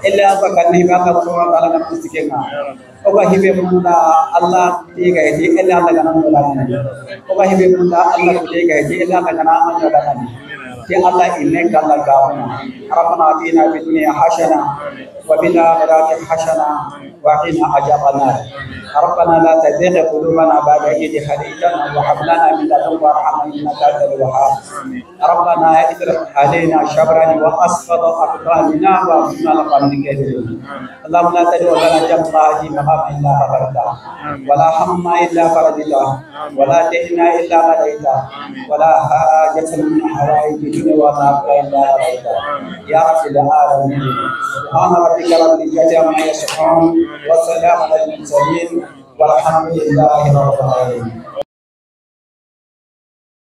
ele Allah kanne hibi Allah subhanahu wa ta'ala kana sikema oba hibe munda Allah tiga idi ele Allah kana lo lani oba hibe munda Allah tiga idi ele Allah kana lo lani يا الله إنك الله قاونا ربنا آتنا في الدنيا حسنة وفي الآخرة حسنة وقنا عذاب النار ربنا لا تزغ قلوبنا بعد إذ هديتنا وهب لنا من لدنك رحمة إنك أنت الوهاب ربنا اصرف علينا شبرا وأسقط أقدامنا وأخذنا لقوم الكافرين اللهم لا تدع لنا جنبا مقام إلا غفرته ولا هم إلا فرجته ولا دين إلا قضيته ولا حاجة من حوائج الدنيا والآخرة إلا قضيتها يا رب العالمين سبحان ربك رب العزة عما يصفون والسلام على المرسلين والحمد لله رب العالمين.